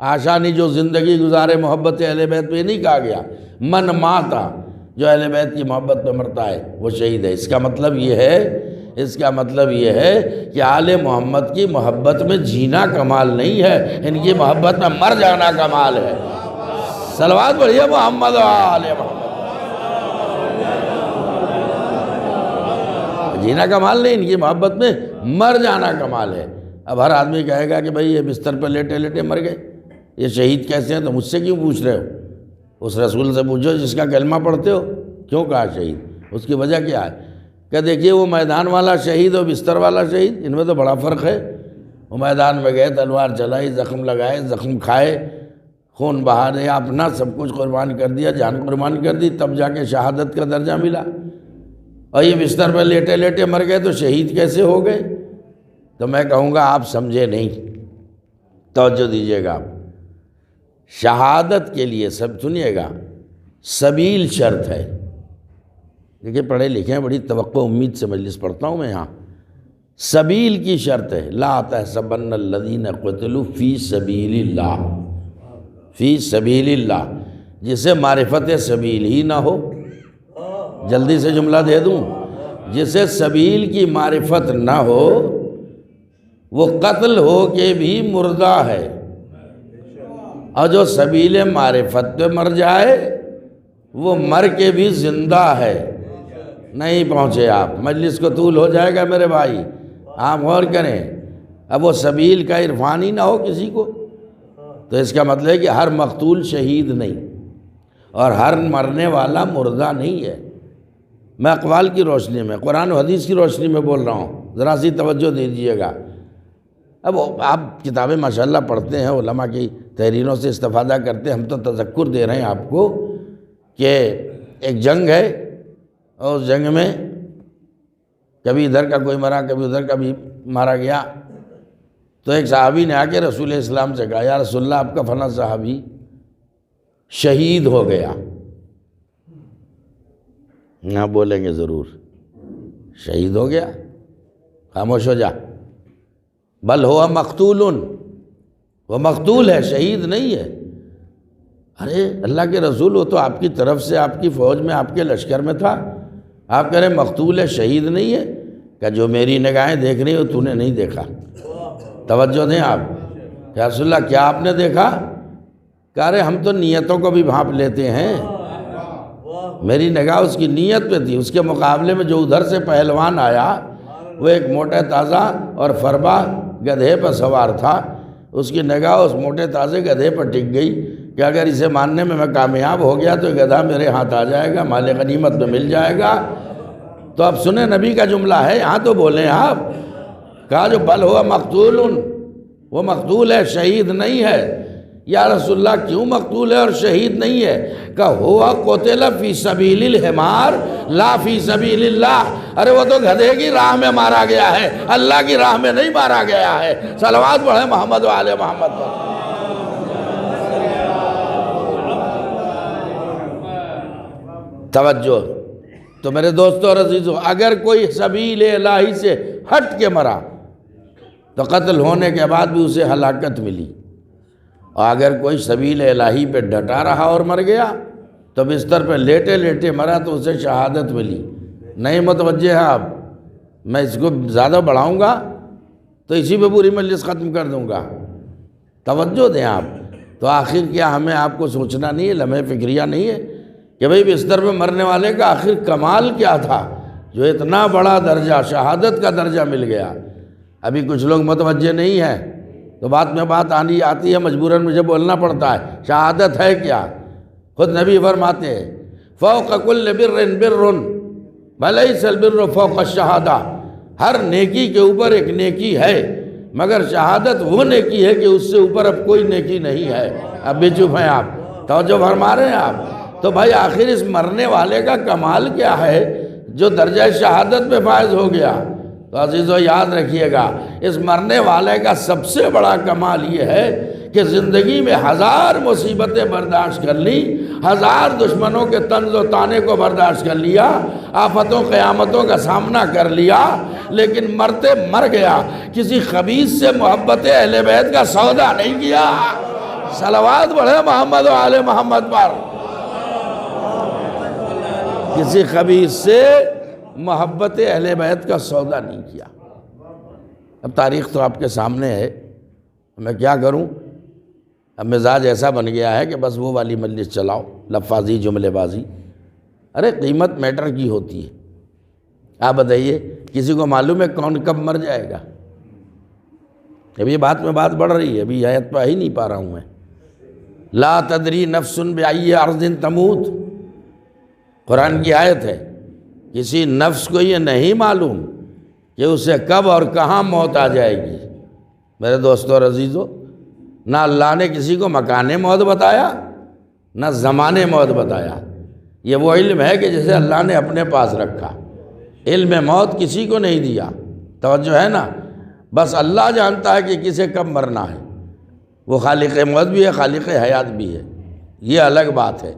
عاشا نہیں جو زندگی گزارے محبت اہل بیت پہ نہیں کہا گیا، من ماتا جو اہل بیت کی محبت پہ مرتا ہے وہ شہید ہے۔ اس کا مطلب یہ ہے کہ آل محمد کی محبت میں جینا کمال نہیں ہے، ان کی محبت میں مر جانا کمال ہے۔ صلوات پڑھیے محمد و آل محمد۔ جینا کمال نہیں، ان کی محبت میں مر جانا کمال ہے۔ اب ہر آدمی کہے گا کہ بھائی یہ بستر پہ لیٹے لیٹے مر گئے، یہ شہید کیسے ہیں؟ تو مجھ سے کیوں پوچھ رہے ہو؟ اس رسول سے پوچھو جس کا کلمہ پڑھتے ہو، کیوں کہا شہید؟ اس کی وجہ کیا ہے؟ کہ دیکھیے وہ میدان والا شہید اور بستر والا شہید، ان میں تو بڑا فرق ہے۔ وہ میدان میں گئے، تلوار چلائی، زخم لگائے، زخم کھائے، خون بہا دیا، اپنا سب کچھ قربان کر دیا، جان قربان کر دی، تب جا کے شہادت کا درجہ ملا۔ اور یہ بستر پہ لیٹے لیٹے مر گئے تو شہید کیسے ہو گئے؟ تو میں کہوں گا آپ سمجھے نہیں، توجہ دیجیے گا آپ۔ شہادت کے لیے سب سنیے گا، سبیل شرط ہے۔ دیکھیے پڑھے لکھے ہیں، بڑی توقع امید سے مجلس پڑھتا ہوں میں یہاں۔ سبیل کی شرط ہے، لا تحسبن الذین قتلوا فی سبیل اللہ، فی سبیل اللہ، جسے معرفت سبیل ہی نہ ہو، جلدی سے جملہ دے دوں، جسے سبیل کی معرفت نہ ہو وہ قتل ہو کے بھی مردہ ہے، اور جو سبیل معرفت پہ مر جائے وہ مر کے بھی زندہ ہے۔ نہیں پہنچے آپ، مجلس کو طول ہو جائے گا میرے بھائی، آپ غور کریں۔ اب وہ سبیل کا عرفان ہی نہ ہو کسی کو، تو اس کا مطلب ہے کہ ہر مقتول شہید نہیں اور ہر مرنے والا مردہ نہیں ہے۔ میں اقوال کی روشنی میں، قرآن و حدیث کی روشنی میں بول رہا ہوں، ذرا سی توجہ دے دیجیے گا۔ اب آپ کتابیں ماشاءاللہ پڑھتے ہیں، علماء کی تحریروں سے استفادہ کرتے ہیں، ہم تو تذکر دے رہے ہیں آپ کو کہ ایک جنگ ہے، اور اس جنگ میں کبھی ادھر کا کوئی مرا، کبھی ادھر کا بھی مارا گیا۔ تو ایک صحابی نے آ کے رسول اسلام سے کہا، یا رسول اللہ آپ کا فلاں صحابی شہید ہو گیا۔ نہ بولیں گے ضرور، شہید ہو گیا، خاموش ہو جا، بل ہوا مقتول، وہ مقتول ہے، شہید نہیں ہے۔ ارے اللہ کے رسول، وہ تو آپ کی طرف سے آپ کی فوج میں آپ کے لشکر میں تھا، آپ کہہ رہے مقتول ہے، شہید نہیں ہے؟ کہ جو میری نگاہیں دیکھ رہی ہو تو نے نہیں دیکھا۔ توجہ دیں آپ، یا رسول اللہ کیا آپ نے دیکھا؟ کہہ رہے ہم تو نیتوں کو بھی بھانپ لیتے ہیں، میری نگاہ اس کی نیت پہ تھی۔ اس کے مقابلے میں جو ادھر سے پہلوان آیا وہ ایک موٹے تازہ اور فربا گدھے پر سوار تھا، اس کی نگاہ اس موٹے تازے گدھے پر ٹک گئی کہ اگر اسے ماننے میں کامیاب ہو گیا تو گدھا میرے ہاتھ آ جائے گا، مال غنیمت میں مل جائے گا۔ تو اب سنیں نبی کا جملہ ہے، یہاں تو بولیں آپ، کہا جو بل ہوا مقتول، وہ مقتول ہے، شہید نہیں ہے۔ یا رسول اللہ کیوں مقتول ہے اور شہید نہیں ہے؟ کہ ہوا قتل فی سبیل الحمار لا فی سبیل اللہ، ارے وہ تو گدھے کی راہ میں مارا گیا ہے، اللہ کی راہ میں نہیں مارا گیا ہے۔ صلوات پڑھیں محمد و آل محمد پر۔ توجہ۔ تو میرے دوستو اور عزیزو، اگر کوئی سبیل الہی سے ہٹ کے مرا تو قتل ہونے کے بعد بھی اسے ہلاکت ملی، اور اگر کوئی سبیل الہی پہ ڈٹا رہا اور مر گیا تو بستر پہ لیٹے لیٹے مرا تو اسے شہادت ملی۔ نہیں متوجہ ہے آپ؟ میں اس کو زیادہ بڑھاؤں گا تو اسی پہ پوری مجلس ختم کر دوں گا، توجہ دیں آپ۔ تو آخر کیا ہمیں آپ کو سوچنا نہیں ہے، لمحہ فکریہ نہیں ہے کہ بھئی بستر پہ مرنے والے کا آخر کمال کیا تھا جو اتنا بڑا درجہ، شہادت کا درجہ مل گیا؟ ابھی کچھ لوگ متوجہ نہیں ہیں، تو بات میں بات آتی ہے، مجبوراً مجھے بولنا پڑتا ہے۔ شہادت ہے کیا؟ خود نبی فرماتے ہیں فوق کل بر بر ولیس البر فوق الشہادہ، ہر نیکی کے اوپر ایک نیکی ہے، مگر شہادت وہ نیکی ہے کہ اس سے اوپر اب کوئی نیکی نہیں ہے۔ اب بھی چپ ہیں آپ، توجہ فرما رہے ہیں آپ؟ تو بھائی آخر اس مرنے والے کا کمال کیا ہے جو درجہ شہادت پہ فائز ہو گیا؟ تو عزیزو یاد رکھیے گا، اس مرنے والے کا سب سے بڑا کمال یہ ہے کہ زندگی میں 1000 مصیبتیں برداشت کر لی، 1000 دشمنوں کے طنز و طعنے کو برداشت کر لیا، آفتوں قیامتوں کا سامنا کر لیا، لیکن مرتے مر گیا، کسی خبیث سے محبت اہل بیت کا سودا نہیں کیا۔ صلوات پڑھیں محمد و آل محمد پر۔ کسی خبیث سے محبت اہل بیت کا سودا نہیں کیا۔ اب تاریخ تو آپ کے سامنے ہے، میں کیا کروں؟ اب مزاج ایسا بن گیا ہے کہ بس وہ والی مجلس چلاؤ، لفاظی جملے بازی۔ ارے قیمت میٹر کی ہوتی ہے۔ آپ بتائیے کسی کو معلوم ہے کون کب مر جائے گا؟ ابھی بات میں بات بڑھ رہی ہے، ابھی آیت پہ ہی نہیں پا رہا ہوں میں۔ لا تدری نفس بأی ارض تموت، قرآن کی آیت ہے، کسی نفس کو یہ نہیں معلوم کہ اسے کب اور کہاں موت آ جائے گی۔ میرے دوستو اور عزیزو، نہ اللہ نے کسی کو مکان موت بتایا نہ زمان موت بتایا، یہ وہ علم ہے کہ جسے اللہ نے اپنے پاس رکھا۔ علم موت کسی کو نہیں دیا، توجہ ہے نا، بس اللہ جانتا ہے کہ کسے کب مرنا ہے۔ وہ خالق موت بھی ہے، خالق حیات بھی ہے، یہ الگ بات ہے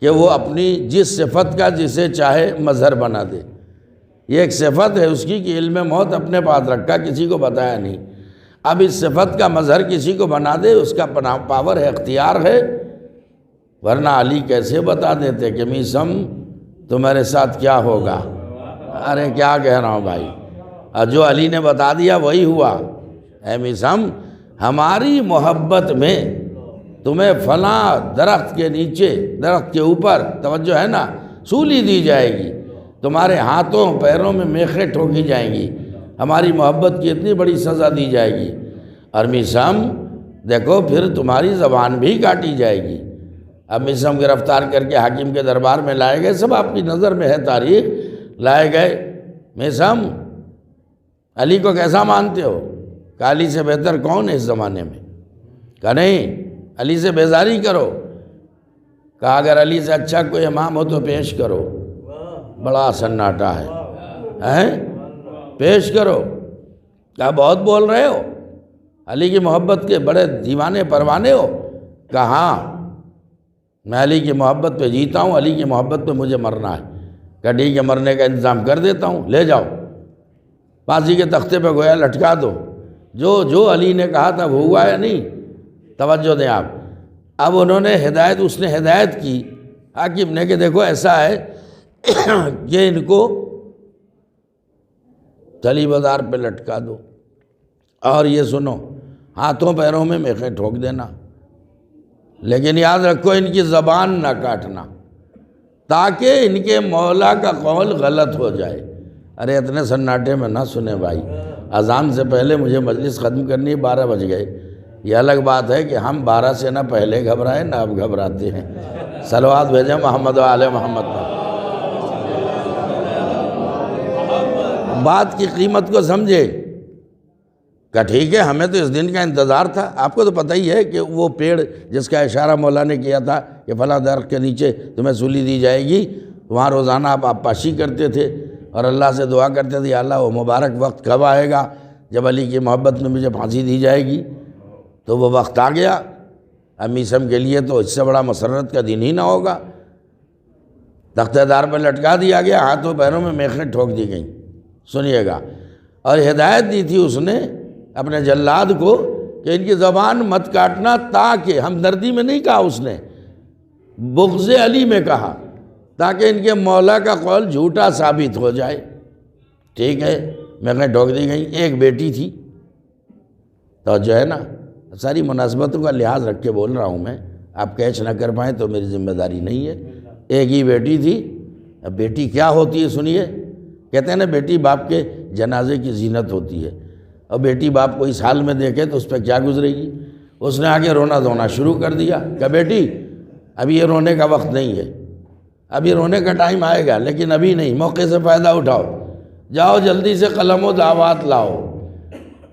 کہ وہ اپنی جس صفت کا جسے چاہے مظہر بنا دے۔ یہ ایک صفت ہے اس کی کہ علم موت اپنے پاس رکھا، کسی کو بتایا نہیں۔ اب اس صفت کا مظہر کسی کو بنا دے، اس کا پاور ہے، اختیار ہے، ورنہ علی کیسے بتا دیتے کہ میسم تمہارے ساتھ کیا ہوگا؟ ارے کیا کہہ رہا ہوں بھائی، اور جو علی نے بتا دیا وہی ہوا۔ اے میسم، ہماری محبت میں تمہیں فلاں درخت کے نیچے، درخت کے اوپر، توجہ ہے نا، سولی دی جائے گی، تمہارے ہاتھوں پیروں میں میخیں ٹھوکی جائیں گی، ہماری محبت کی اتنی بڑی سزا دی جائے گی، اور میسم دیکھو پھر تمہاری زبان بھی کاٹی جائے گی۔ اب میسم گرفتار کر کے حاکم کے دربار میں لائے گئے، سب آپ کی نظر میں ہے تاریخ، لائے گئے۔ میسم، علی کو کیسا مانتے ہو؟ کہ علی سے بہتر کون ہے اس زمانے میں؟ کہا نہیں، علی سے بیزاری کرو۔ کہا اگر علی سے اچھا کوئی امام ہو تو پیش کرو۔ بڑا سناٹا ہے، پیش کرو۔ کہا بہت بول رہے ہو، علی کی محبت کے بڑے دیوانے پروانے ہو؟ کہا ہاں، میں علی کی محبت پہ جیتا ہوں، علی کی محبت پہ مجھے مرنا ہے۔ کہا ٹھیک ہے، مرنے کا انتظام کر دیتا ہوں، لے جاؤ، پھانسی کے تختے پہ گویا لٹکا دو۔ جو علی نے کہا تھا وہ ہوا یا نہیں؟ توجہ دیں آپ۔ اب انہوں نے اس نے ہدایت کی حاکم نے کہ دیکھو ایسا ہے کہ ان کو تلی بازار پہ لٹکا دو، اور یہ سنو، ہاتھوں پیروں میں میخیں ٹھوک دینا، لیکن یاد رکھو ان کی زبان نہ کاٹنا، تاکہ ان کے مولا کا قول غلط ہو جائے۔ ارے اتنے سناٹے میں نہ سنیں بھائی، اذان سے پہلے مجھے مجلس ختم کرنی ہے، 12 بج گئے۔ یہ الگ بات ہے کہ ہم 12 سے نہ پہلے گھبرائیں نہ اب گھبراتے ہیں۔ صلوات بھیجیں محمد و آل محمد پر۔ بات کی قیمت کو سمجھے کہ ٹھیک ہے، ہمیں تو اس دن کا انتظار تھا۔ آپ کو تو پتہ ہی ہے کہ وہ پیڑ جس کا اشارہ مولا نے کیا تھا کہ فلاں درخت کے نیچے تمہیں سولی دی جائے گی، وہاں روزانہ آپ پاشی کرتے تھے اور اللہ سے دعا کرتے تھے، یا اللہ وہ مبارک وقت کب آئے گا جب علی کی محبت میں مجھے پھانسی دی جائے گی؟ تو وہ وقت آ گیا۔ اب میسم کے لیے تو اس سے بڑا مسرت کا دن ہی نہ ہوگا۔ تختہ دار پر لٹکا دیا گیا، ہاتھوں پیروں میں میخیں ٹھوک دی گئیں۔ سنیے گا، اور ہدایت دی تھی اس نے اپنے جلاد کو کہ ان کی زبان مت کاٹنا، تاکہ ہمدردی میں نہیں کہا اس نے، بغض علی میں کہا، تاکہ ان کے مولا کا قول جھوٹا ثابت ہو جائے۔ ٹھیک ہے، میخیں ٹھوک دی گئیں۔ ایک بیٹی تھی، تو جو ہے نا، ساری مناسبتوں کا لحاظ رکھ کے بول رہا ہوں میں، آپ کیچ نہ کر پائیں تو میری ذمہ داری نہیں ہے۔ ایک ہی بیٹی تھی۔ اب بیٹی کیا ہوتی ہے سنیے، کہتے ہیں نا بیٹی باپ کے جنازے کی زینت ہوتی ہے، اور بیٹی باپ کو اس حال میں دیکھے تو اس پہ کیا گزرے گی۔ اس نے آگے رونا دھونا شروع کر دیا کہ بیٹی ابھی یہ رونے کا وقت نہیں ہے، ابھی رونے کا ٹائم آئے گا، لیکن ابھی نہیں، موقع سے فائدہ اٹھاؤ، جاؤ جلدی سے قلم و دعوات لاؤ۔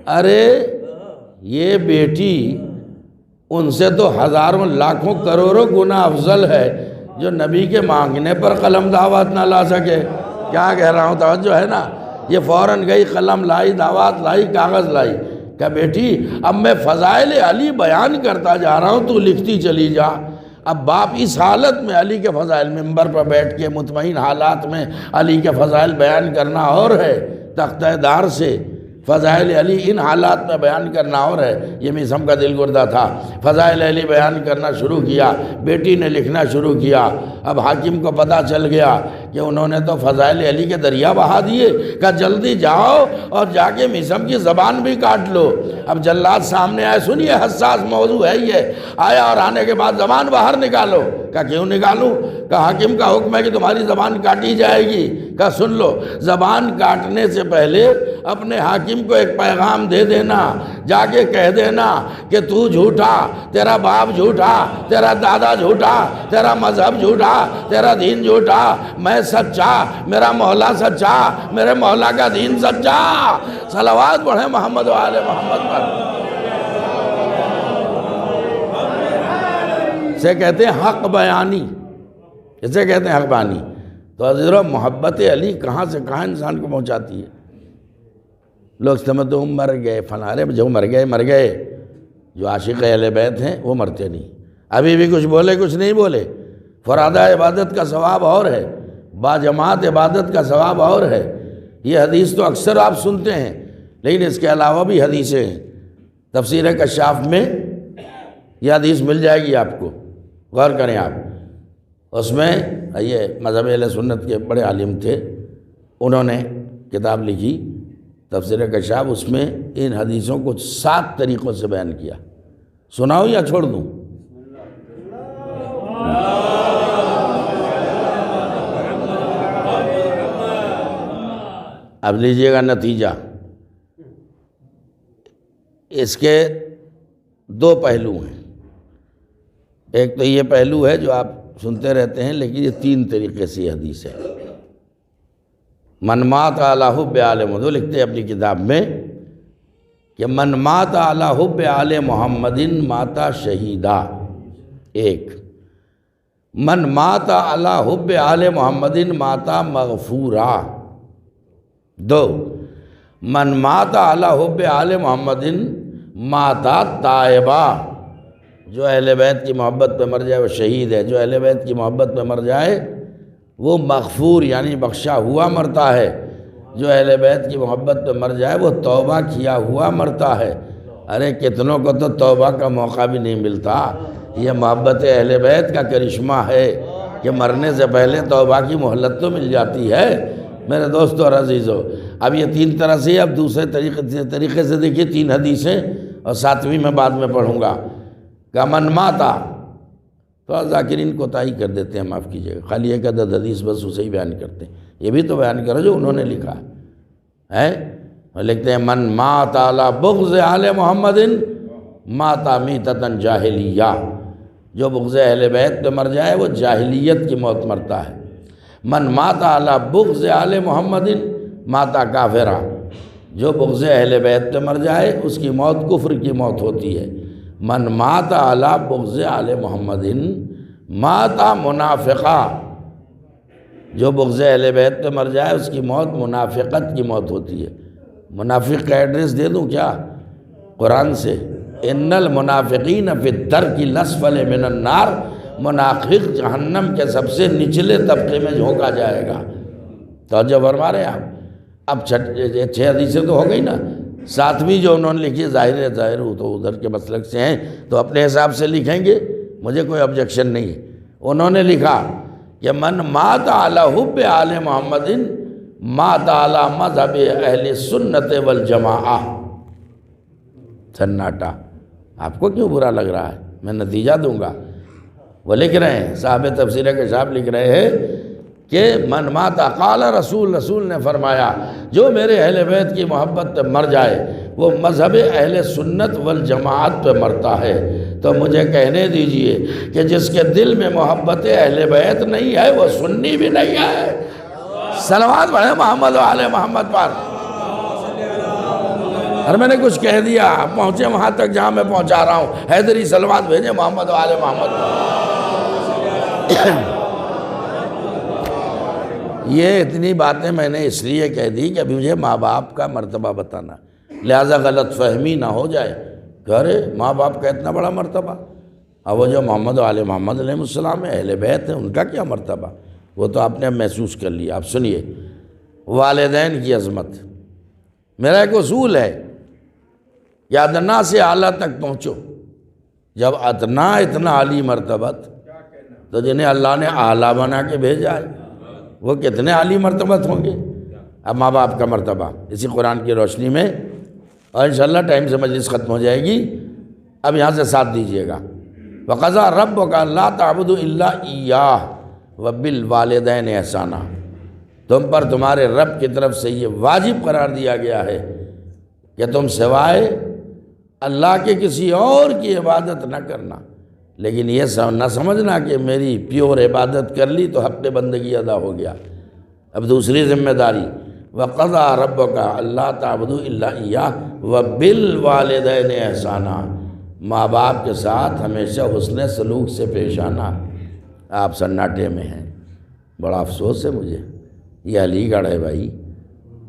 ارے یہ بیٹی ان سے تو ہزاروں لاکھوں کروڑوں گنا افضل ہے جو نبی کے مانگنے پر قلم دعوات نہ لا سکے۔ کیا کہہ رہا ہوں، توجہ ہے نا؟ یہ فوراً گئی، قلم لائی، دعوات لائی، کاغذ لائی، کہ بیٹی اب میں فضائل علی بیان کرتا جا رہا ہوں، تو لکھتی چلی جا۔ اب باپ اس حالت میں علی کے فضائل، ممبر پر بیٹھ کے مطمئن حالات میں علی کے فضائل بیان کرنا اور ہے، تختہ دار سے فضائل علی ان حالات میں بیان کرنا اور ہے۔ یہ میسم کا دل گردہ تھا، فضائل علی بیان کرنا شروع کیا، بیٹی نے لکھنا شروع کیا۔ اب حاکم کو پتہ چل گیا کہ انہوں نے تو فضائل علی کے دریا بہا دیے، کہا جلدی جاؤ اور جا کے مصعب کی زبان بھی کاٹ لو۔ اب جلاد سامنے آئے، سنیے حساس موضوع ہے یہ، آیا اور آنے کے بعد زبان باہر نکالو۔ کہا کیوں نکالوں؟ کہا حاکم کا حکم ہے کہ تمہاری زبان کاٹی جائے گی۔ کہا سن لو، زبان کاٹنے سے پہلے اپنے حاکم کو ایک پیغام دے دینا، جا کے کہہ دینا کہ تو جھوٹا، تیرا باپ جھوٹا، تیرا دادا جھوٹا، تیرا مذہب جھوٹا، تیرا دین جھوٹا، میں سچا، میرا مولا سچا، میرے مولا کا دین سچا۔ صلوات پڑھیں محمد و آل محمد پر۔ اسے کہتے ہیں حق بیانی، اسے کہتے ہیں حق بیانی۔ تو حضرت محبت علی کہاں سے کہاں انسان کو پہنچاتی ہے۔ لوگ سمجھتے ہیں مر گئے فنارے، جو مر گئے، جو عاشق اہل بیت ہیں وہ مرتے نہیں، ابھی بھی کچھ بولے کچھ نہیں بولے۔ فرادہ عبادت کا ثواب اور ہے، باجماعت عبادت کا ثواب اور ہے۔ یہ حدیث تو اکثر آپ سنتے ہیں، لیکن اس کے علاوہ بھی حدیثیں ہیں۔ تفسیر کشاف میں یہ حدیث مل جائے گی آپ کو، غور کریں آپ۔ اس میں یہ مذہب اہل سنت کے بڑے عالم تھے، انہوں نے کتاب لکھی تفسیر کشاف، اس میں ان حدیثوں کو 7 طریقوں سے بیان کیا۔ سناؤ یا چھوڑ دوں؟ اب لیجئے گا نتیجہ۔ اس کے 2 پہلو ہیں۔ ایک تو یہ پہلو ہے جو آپ سنتے رہتے ہیں، لیکن یہ 3 طریقے سے یہ حدیث ہے۔ من مات علی حب آل محمد، وہ لکھتے ہیں اپنی کتاب میں کہ من مات علی حب آل محمد ماتا شہیدا، ایک۔ من مات علی حب آل محمد ماتا مغفورا، 2۔ من مات علی حب آل محمد ماتا تائبا، جو اہل بیت کی محبت پہ مر جائے وہ شہید ہے، جو اہل بیت کی محبت پہ مر جائے وہ مغفور یعنی بخشا ہوا مرتا ہے، جو اہل بیت کی محبت پہ مر جائے وہ توبہ کیا ہوا مرتا ہے۔ ارے کتنوں کو تو توبہ کا موقع بھی نہیں ملتا۔ یہ محبت اہل بیت کا کرشمہ ہے کہ مرنے سے پہلے توبہ کی مہلت تو مل جاتی ہے۔ میرے دوستو اور عزیزو، اب یہ 3 طرح سے، اب دوسرے طریقے سے دیکھیے 3 حدیثیں، اور 7ویں میں بعد میں پڑھوں گا۔ کہ من ماتا، تو ذاکرین کوتاہی کر دیتے ہیں، معاف کیجیے گا، خالی ایک عدد حدیث بس اسے ہی بیان کرتے ہیں۔ یہ بھی تو بیان کرو جو انہوں نے لکھا ہے۔ لکھتے ہیں من مات علی بغض آل محمد ماتا میتۃ جاہلیہ، جو بغض اہل بیت پہ مر جائے وہ جاہلیت کی موت مرتا ہے۔ من مات علی بغض آل محمد ماتا کافرہ، جو بغض اہل بیت پہ مر جائے اس کی موت کفر کی موت ہوتی ہے۔ من مات علی بغض آل محمد ماتا منافقہ، جو بغض اہل بیت پہ مر جائے اس کی موت منافقت کی موت ہوتی ہے۔ منافق کا ایڈریس دے دوں کیا؟ قرآن سے، ان المنافقین فی الدرک الاسفل من النار، منافق جہنم کے سب سے نچلے طبقے میں جھونکا جائے گا۔ توجہ فرما رہے ہیں آپ؟ اب 6 حدیثیں تو ہو گئی نا، 7ویں جو انہوں نے لکھی ظاہر ہو تو ادھر کے مسلک سے ہیں تو اپنے حساب سے لکھیں گے، مجھے کوئی آبجیکشن نہیں ہے۔ انہوں نے لکھا کہ من مات علی حب آل محمد مات علی مذہب اہل سنت والجماعہ۔ سناٹا، آپ کو کیوں برا لگ رہا ہے؟ میں نتیجہ دوں گا۔ وہ لکھ رہے ہیں، صاحب تفسیر کشاف لکھ رہے ہیں کہ من مات، قال رسول نے فرمایا جو میرے اہل بیت کی محبت پہ مر جائے وہ مذہب اہل سنت والجماعت پہ مرتا ہے۔ تو مجھے کہنے دیجئے کہ جس کے دل میں محبت اہل بیت نہیں ہے وہ سنی بھی نہیں ہے۔ صلوات پڑھیں محمد و آل محمد پر۔ اور میں نے کچھ کہہ دیا، آپ پہنچے وہاں تک جہاں میں پہنچا رہا ہوں، حیدری صلوات بھیجیں محمد و آل محمد پر۔ یہ اتنی باتیں میں نے اس لیے کہہ دی کہ ابھی مجھے ماں باپ کا مرتبہ بتانا، لہذا غلط فہمی نہ ہو جائے کہ ارے ماں باپ کا اتنا بڑا مرتبہ، اور وہ جو محمد و آل محمد علیہ السلام اہل بیت ہیں ان کا کیا مرتبہ، وہ تو آپ نے محسوس کر لیا۔ آپ سنیے، والدین کی عظمت، میرا ایک اصول ہے کہ ادنا سے اعلیٰ تک پہنچو۔ جب ادنا اتنا عالی مرتبت، تو جنہیں اللہ نے اعلیٰ بنا کے بھیجا ہے، وہ کتنے عالی مرتبت ہوں گے۔ اب ماں باپ کا مرتبہ اسی قرآن کی روشنی میں، اور انشاءاللہ ٹائم سے مجلس ختم ہو جائے گی، اب یہاں سے ساتھ دیجیے گا۔ وَقَضَىٰ رَبُّكَ أَلَّا تَعْبُدُوا إِلَّا إِيَّاهُ وَبِالْوَالِدَيْنِ إِحْسَانًا، تم پر تمہارے رب کی طرف سے یہ واجب قرار دیا گیا ہے کہ تم سوائے اللہ کے کسی اور کی عبادت نہ کرنا، لیکن یہ نہ سمجھنا کہ میری پیور عبادت کر لی تو حق بندگی ادا ہو گیا۔ اب دوسری ذمہ داری، وَقَضَىٰ رَبُّكَ أَلَّا تَعْبُدُوا إِلَّا إِيَّاهُ وَبِالْوَالِدَيْنِ إِحْسَانًا، ماں باپ کے ساتھ ہمیشہ حسن سلوک سے پیش آنا۔ آپ سناٹے میں ہیں، بڑا افسوس ہے مجھے، یہ علی گڑھ ہے بھائی،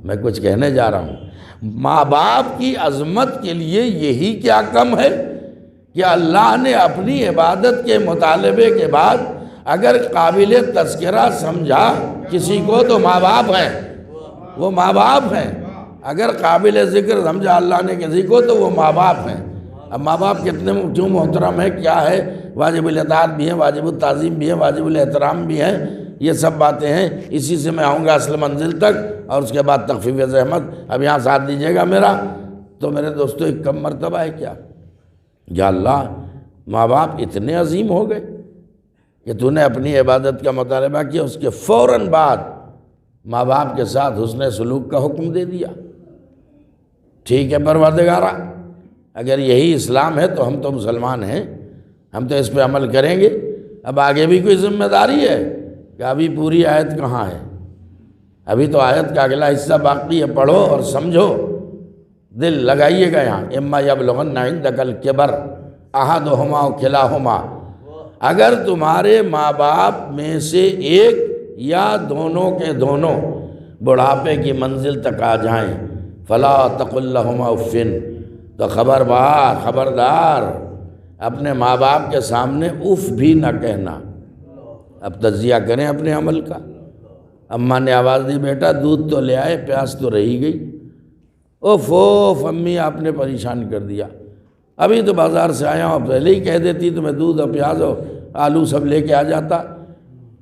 میں کچھ کہنے جا رہا ہوں۔ ماں باپ کی عظمت کے لیے یہی کیا کم ہے کہ اللہ نے اپنی عبادت کے مطالبے کے بعد اگر قابل تذکرہ سمجھا کسی کو تو ماں باپ ہیں، وہ ماں باپ ہیں۔ اگر قابل ذکر سمجھا اللہ نے کسی کو تو وہ ماں باپ ہیں۔ اب ماں باپ کتنے کیوں محترم ہے، کیا ہے، واجب الاطاعت بھی ہیں، واجب التعظیم بھی ہیں، واجب الاحترام بھی ہیں، یہ سب باتیں ہیں۔ اسی سے میں آؤں گا اصل منزل تک، اور اس کے بعد تخفیف زحمت۔ اب یہاں ساتھ دیجیے گا میرا، تو میرے دوستو ایک کم مرتبہ ہے کیا؟ یا اللہ، ماں باپ اتنے عظیم ہو گئے کہ تو نے اپنی عبادت کا مطالبہ کیا، اس کے فوراً بعد ماں باپ کے ساتھ حسن سلوک کا حکم دے دیا۔ ٹھیک ہے پروردگارہ، اگر یہی اسلام ہے تو ہم تو مسلمان ہیں، ہم تو اس پہ عمل کریں گے۔ اب آگے بھی کوئی ذمہ داری ہے کہ ابھی پوری آیت کہاں ہے؟ ابھی تو آیت کا اگلا حصہ باقی ہے، پڑھو اور سمجھو، دل لگائیے گا یہاں۔ اما یبلغن عندک الکبر احدہما او کلاہما، اگر تمہارے ماں باپ میں سے ایک یا دونوں کے دونوں بڑھاپے کی منزل تک آ جائیں، فلا تقل لہما اف، تو خبردار اپنے ماں باپ کے سامنے اف بھی نہ کہنا۔ اب تجزیہ کریں اپنے عمل کا۔ اماں نے آواز دی، بیٹا دودھ تو لے آئے، پیاس تو رہی گئی۔ اوف امی آپ نے پریشان کر دیا، ابھی تو بازار سے آیا ہوں، پہلے ہی کہہ دیتی تو میں دودھ اور پیاز اور آلو سب لے کے آ جاتا۔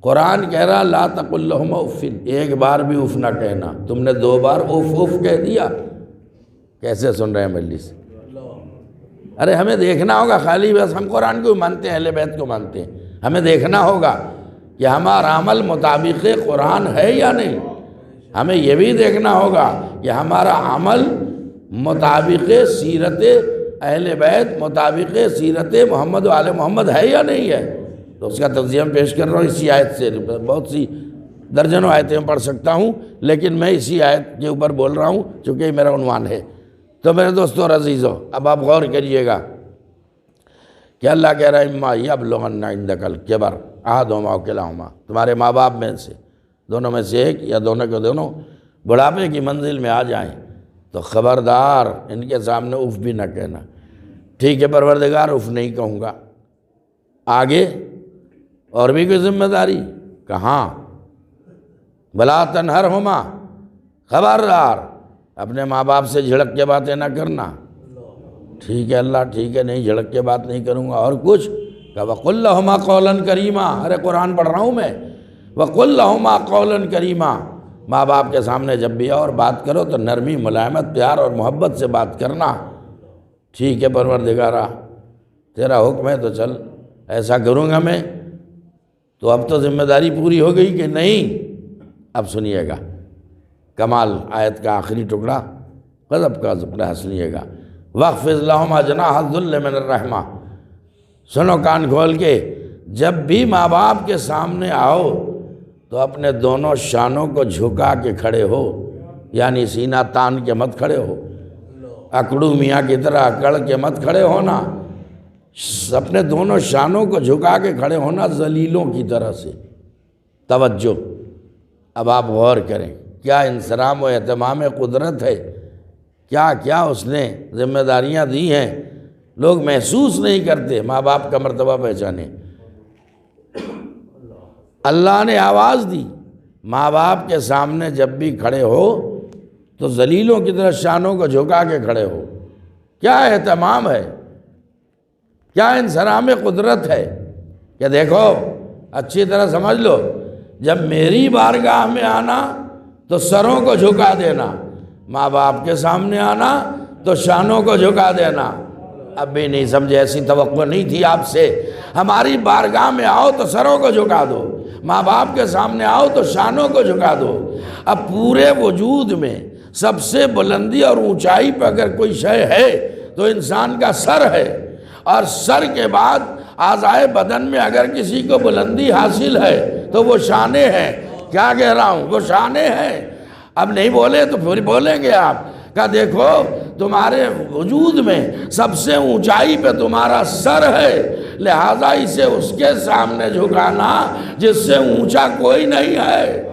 قرآن کہہ رہا لا تقل لہما اف، ایک بار بھی اف نہ کہنا۔ تم نے 2 بار اف کہہ دیا۔ کیسے سن رہے ہیں مجلس؟ ارے ہمیں دیکھنا ہوگا، خالی بس ہم قرآن کو مانتے ہیں، اہل بیت کو مانتے ہیں، ہمیں دیکھنا ہوگا کہ ہمارا عمل مطابق قرآن ہے یا نہیں۔ ہمیں یہ بھی دیکھنا ہوگا کہ ہمارا عمل مطابق سیرت اہل بیت، مطابق سیرت محمد و آل محمد ہے یا نہیں ہے۔ تو اس کا تجزیہ پیش کر رہا ہوں اسی آیت سے، بہت سی درجنوں آیتیں پڑھ سکتا ہوں، لیکن میں اسی آیت کے اوپر بول رہا ہوں چونکہ یہ میرا عنوان ہے۔ تو میرے دوستو اور عزیزو، اب آپ غور کریے گا کہ اللہ کہہ رہا ہے اما یبلغن عندک الکبر احدہما او کلاہما، تمہارے ماں باپ میں سے دونوں میں سے ایک یا دونوں کے دونوں بڑھاپے کی منزل میں آ جائیں تو خبردار ان کے سامنے اف بھی نہ کہنا۔ ٹھیک ہے پروردگار، اف نہیں کہوں گا۔ آگے اور بھی کوئی ذمہ داری؟ کہاں؟ بلا تنہرہما، خبردار اپنے ماں باپ سے جھڑک کے باتیں نہ کرنا۔ ٹھیک ہے اللہ، ٹھیک ہے، نہیں جھڑک کے بات نہیں کروں گا۔ اور کچھ کہ وَقُلْ لَهُمَا قَوْلًا كَرِيمًا، ارے قرآن پڑھ رہا ہوں میں۔ وَقُلْ لَهُمَا قَوْلًا كَرِيمًا، ماں باپ کے سامنے جب بھی اور بات کرو تو نرمی، ملائمت، پیار اور محبت سے بات کرنا۔ ٹھیک ہے پروردگارہ، تیرا حکم ہے تو چل ایسا کروں گا میں۔ تو اب تو ذمہ داری پوری ہو گئی کہ نہیں؟ اب سنیے گا کمال آیت کا آخری ٹکڑا، غضب کا ذکر سنیے گا۔ وَاخْفِضْ لَهُمَا جَنَاحَ الذُّلِّ مِنَ الرَّحْمَةِ، سنو کان کھول کے، جب بھی ماں باپ کے سامنے آؤ تو اپنے دونوں شانوں کو جھکا کے کھڑے ہو، یعنی سینہ تان کے مت کھڑے ہو، اکڑو میاں کی طرح اکڑ کے مت کھڑے ہونا، اپنے دونوں شانوں کو جھکا کے کھڑے ہونا ذلیلوں کی طرح سے۔ توجہ، اب آپ غور کریں، کیا انصرام و اہتمام قدرت ہے، کیا کیا اس نے ذمہ داریاں دی ہیں، لوگ محسوس نہیں کرتے۔ ماں باپ کا مرتبہ پہچانے، اللہ نے آواز دی، ماں باپ کے سامنے جب بھی کھڑے ہو تو ذلیلوں کی طرح شانوں کو جھکا کے کھڑے ہو۔ کیا اہتمام ہے، کیا انصرام قدرت ہے کہ دیکھو اچھی طرح سمجھ لو، جب میری بارگاہ میں آنا تو سروں کو جھکا دینا، ماں باپ کے سامنے آنا تو شانوں کو جھکا دینا۔ اب بھی نہیں سمجھے، ایسی توقع نہیں تھی آپ سے۔ ہماری بارگاہ میں آؤ تو سروں کو جھکا دو، ماں باپ کے سامنے آؤ تو شانوں کو جھکا دو۔ اب پورے وجود میں سب سے بلندی اور اونچائی پہ اگر کوئی شے ہے تو انسان کا سر ہے، اور سر کے بعد اعضائے بدن میں اگر کسی کو بلندی حاصل ہے تو وہ شانے ہیں۔ کیا کہہ رہا ہوں؟ وہ شانے ہیں۔ اب نہیں بولے تو پھر بولیں گے آپ کہ دیکھو تمہارے وجود میں سب سے اونچائی پہ تمہارا سر ہے، لہٰذا اسے اس کے سامنے جھکانا جس سے اونچا کوئی نہیں ہے،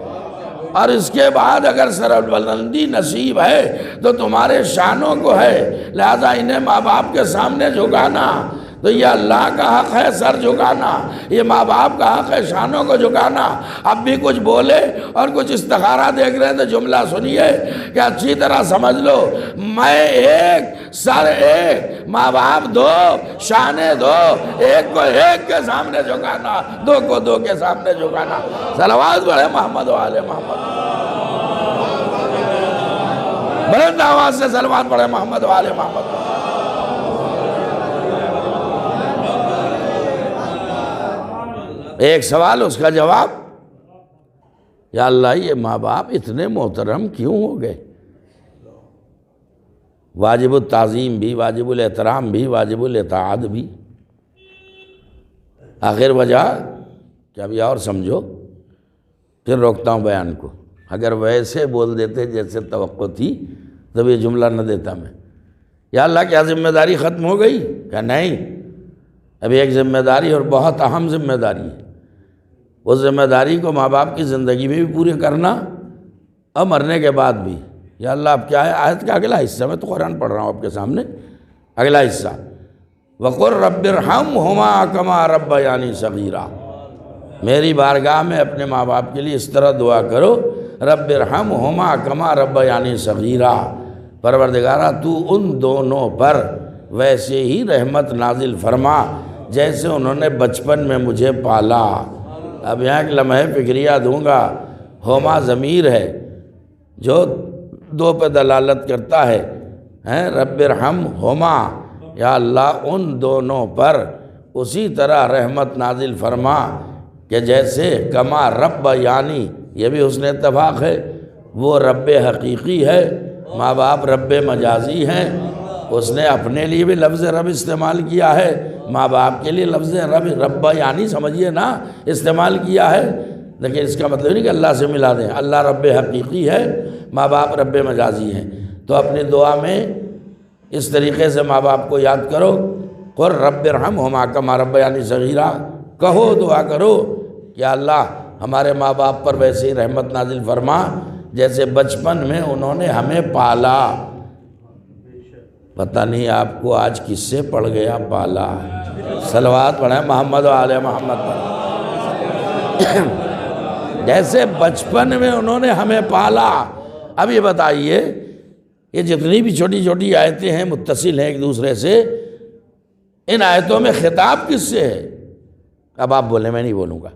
اور اس کے بعد اگر سر بلندی نصیب ہے تو تمہارے شانوں کو ہے، لہٰذا انہیں ماں باپ کے سامنے جھکانا۔ تو یہ اللہ کا حق ہے سر جھکانا، یہ ماں باپ کا حق ہے شانوں کو جھکانا۔ اب بھی کچھ بولے اور کچھ استخارہ دیکھ رہے ہیں تو جملہ سنیے کہ اچھی طرح سمجھ لو، میں ایک، سر ایک، ماں باپ دو، شانے دو، ایک کو ایک کے سامنے جھکانا، دو کو دو کے سامنے جھکانا۔ صلوات پڑھے محمد و آل محمد، بلند آواز سے صلوات پڑھے محمد و آل محمد۔ ایک سوال، اس کا جواب، یا اللہ یہ ماں باپ اتنے محترم کیوں ہو گئے؟ واجب التعظیم بھی، واجب الاحترام بھی، واجب الاطاعت بھی۔ آخر وجہ کہ ابھی اور سمجھو، پھر روکتا ہوں بیان کو۔ اگر ویسے بول دیتے جیسے توقع تھی تب یہ جملہ نہ دیتا میں۔ یا اللہ کیا ذمہ داری ختم ہو گئی؟ کہ نہیں، ابھی ایک ذمہ داری اور بہت اہم ذمہ داری ہے۔ اس ذمہ داری کو ماں باپ کی زندگی میں بھی پورے کرنا اور مرنے کے بعد بھی۔ یا اللہ اب کیا ہے آیت کا اگلا حصہ؟ میں تو قرآن پڑھ رہا ہوں آپ کے سامنے، اگلا حصہ، وَقُلْ رَبِّ ارْحَمْهُمَا كَمَا رَبَّيَانِي صَغِيرًا۔ میری بارگاہ میں اپنے ماں باپ کے لیے اس طرح دعا کرو، رَبِّ ارْحَمْهُمَا كَمَا رَبَّيَانِي صَغِيرًا، پروردگارہ تو ان دونوں پر ویسے ہی رحمت نازل فرما جیسے انہوں نے بچپن میں مجھے پالا۔ اب یہاں ایک لمحہ فکریہ دوں گا، ہوما ضمیر ہے جو دو پہ دلالت کرتا ہے، رب ارحمہما، یا اللہ ان دونوں پر اسی طرح رحمت نازل فرما کہ جیسے کما رب، یعنی یہ بھی حسن اتفاق ہے، وہ رب حقیقی ہے، ماں باپ رب مجازی ہیں۔ اس نے اپنے لیے بھی لفظ رب استعمال کیا ہے، ماں باپ کے لیے لفظ رب یعنی سمجھیے نا استعمال کیا ہے، لیکن اس کا مطلب نہیں کہ اللہ سے ملا دیں۔ اللہ رب حقیقی ہے، ماں باپ رب مجازی ہیں۔ تو اپنی دعا میں اس طریقے سے ماں باپ کو یاد کرو، قل رب ارحمہما کما ربیانی صغیرا، کہو دعا کرو کہ اللہ ہمارے ماں باپ پر ویسے ہی رحمت نازل فرما جیسے بچپن میں انہوں نے ہمیں پالا۔ پتہ نہیں آپ کو آج کس سے پڑ گیا پالا؟ صلوات پڑھیں محمد و آل محمد پر۔ جیسے بچپن میں انہوں نے ہمیں پالا۔ اب یہ بتائیے، یہ جتنی بھی چھوٹی چھوٹی آیتیں ہیں متصل ہیں ایک دوسرے سے، ان آیتوں میں خطاب کس سے ہے؟ اب آپ بولیں، میں نہیں بولوں گا۔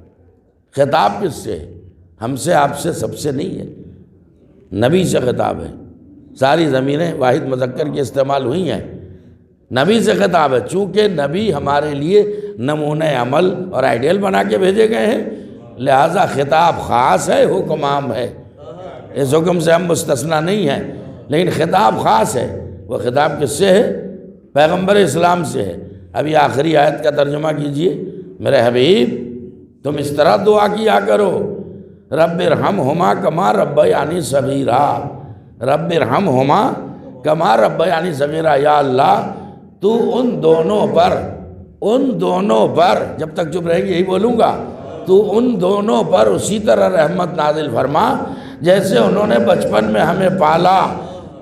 خطاب کس سے ہے؟ ہم سے، آپ سے، سب سے نہیں ہے، نبی سے خطاب ہے۔ ساری زمینیں واحد مذکر کی استعمال ہوئی ہیں، نبی سے خطاب ہے، چونکہ نبی ہمارے لیے نمونہ عمل اور آئیڈیل بنا کے بھیجے گئے ہیں، لہٰذا خطاب خاص ہے، حکم عام ہے۔ اس حکم سے ہم مستثنیٰ نہیں ہیں، لیکن خطاب خاص ہے۔ وہ خطاب کس سے ہے؟ پیغمبر اسلام سے ہے۔ ابھی آخری آیت کا ترجمہ کیجئے، میرے حبیب تم اس طرح دعا کیا کرو، رب ارحمہما کما ربیانی صغیرا، رب ارحمہما کما ربیانی صغیرا، یا اللہ تو ان دونوں پر، جب تک چپ رہیں گے یہی بولوں گا، تو ان دونوں پر اسی طرح رحمت نازل فرما جیسے انہوں نے بچپن میں ہمیں پالا۔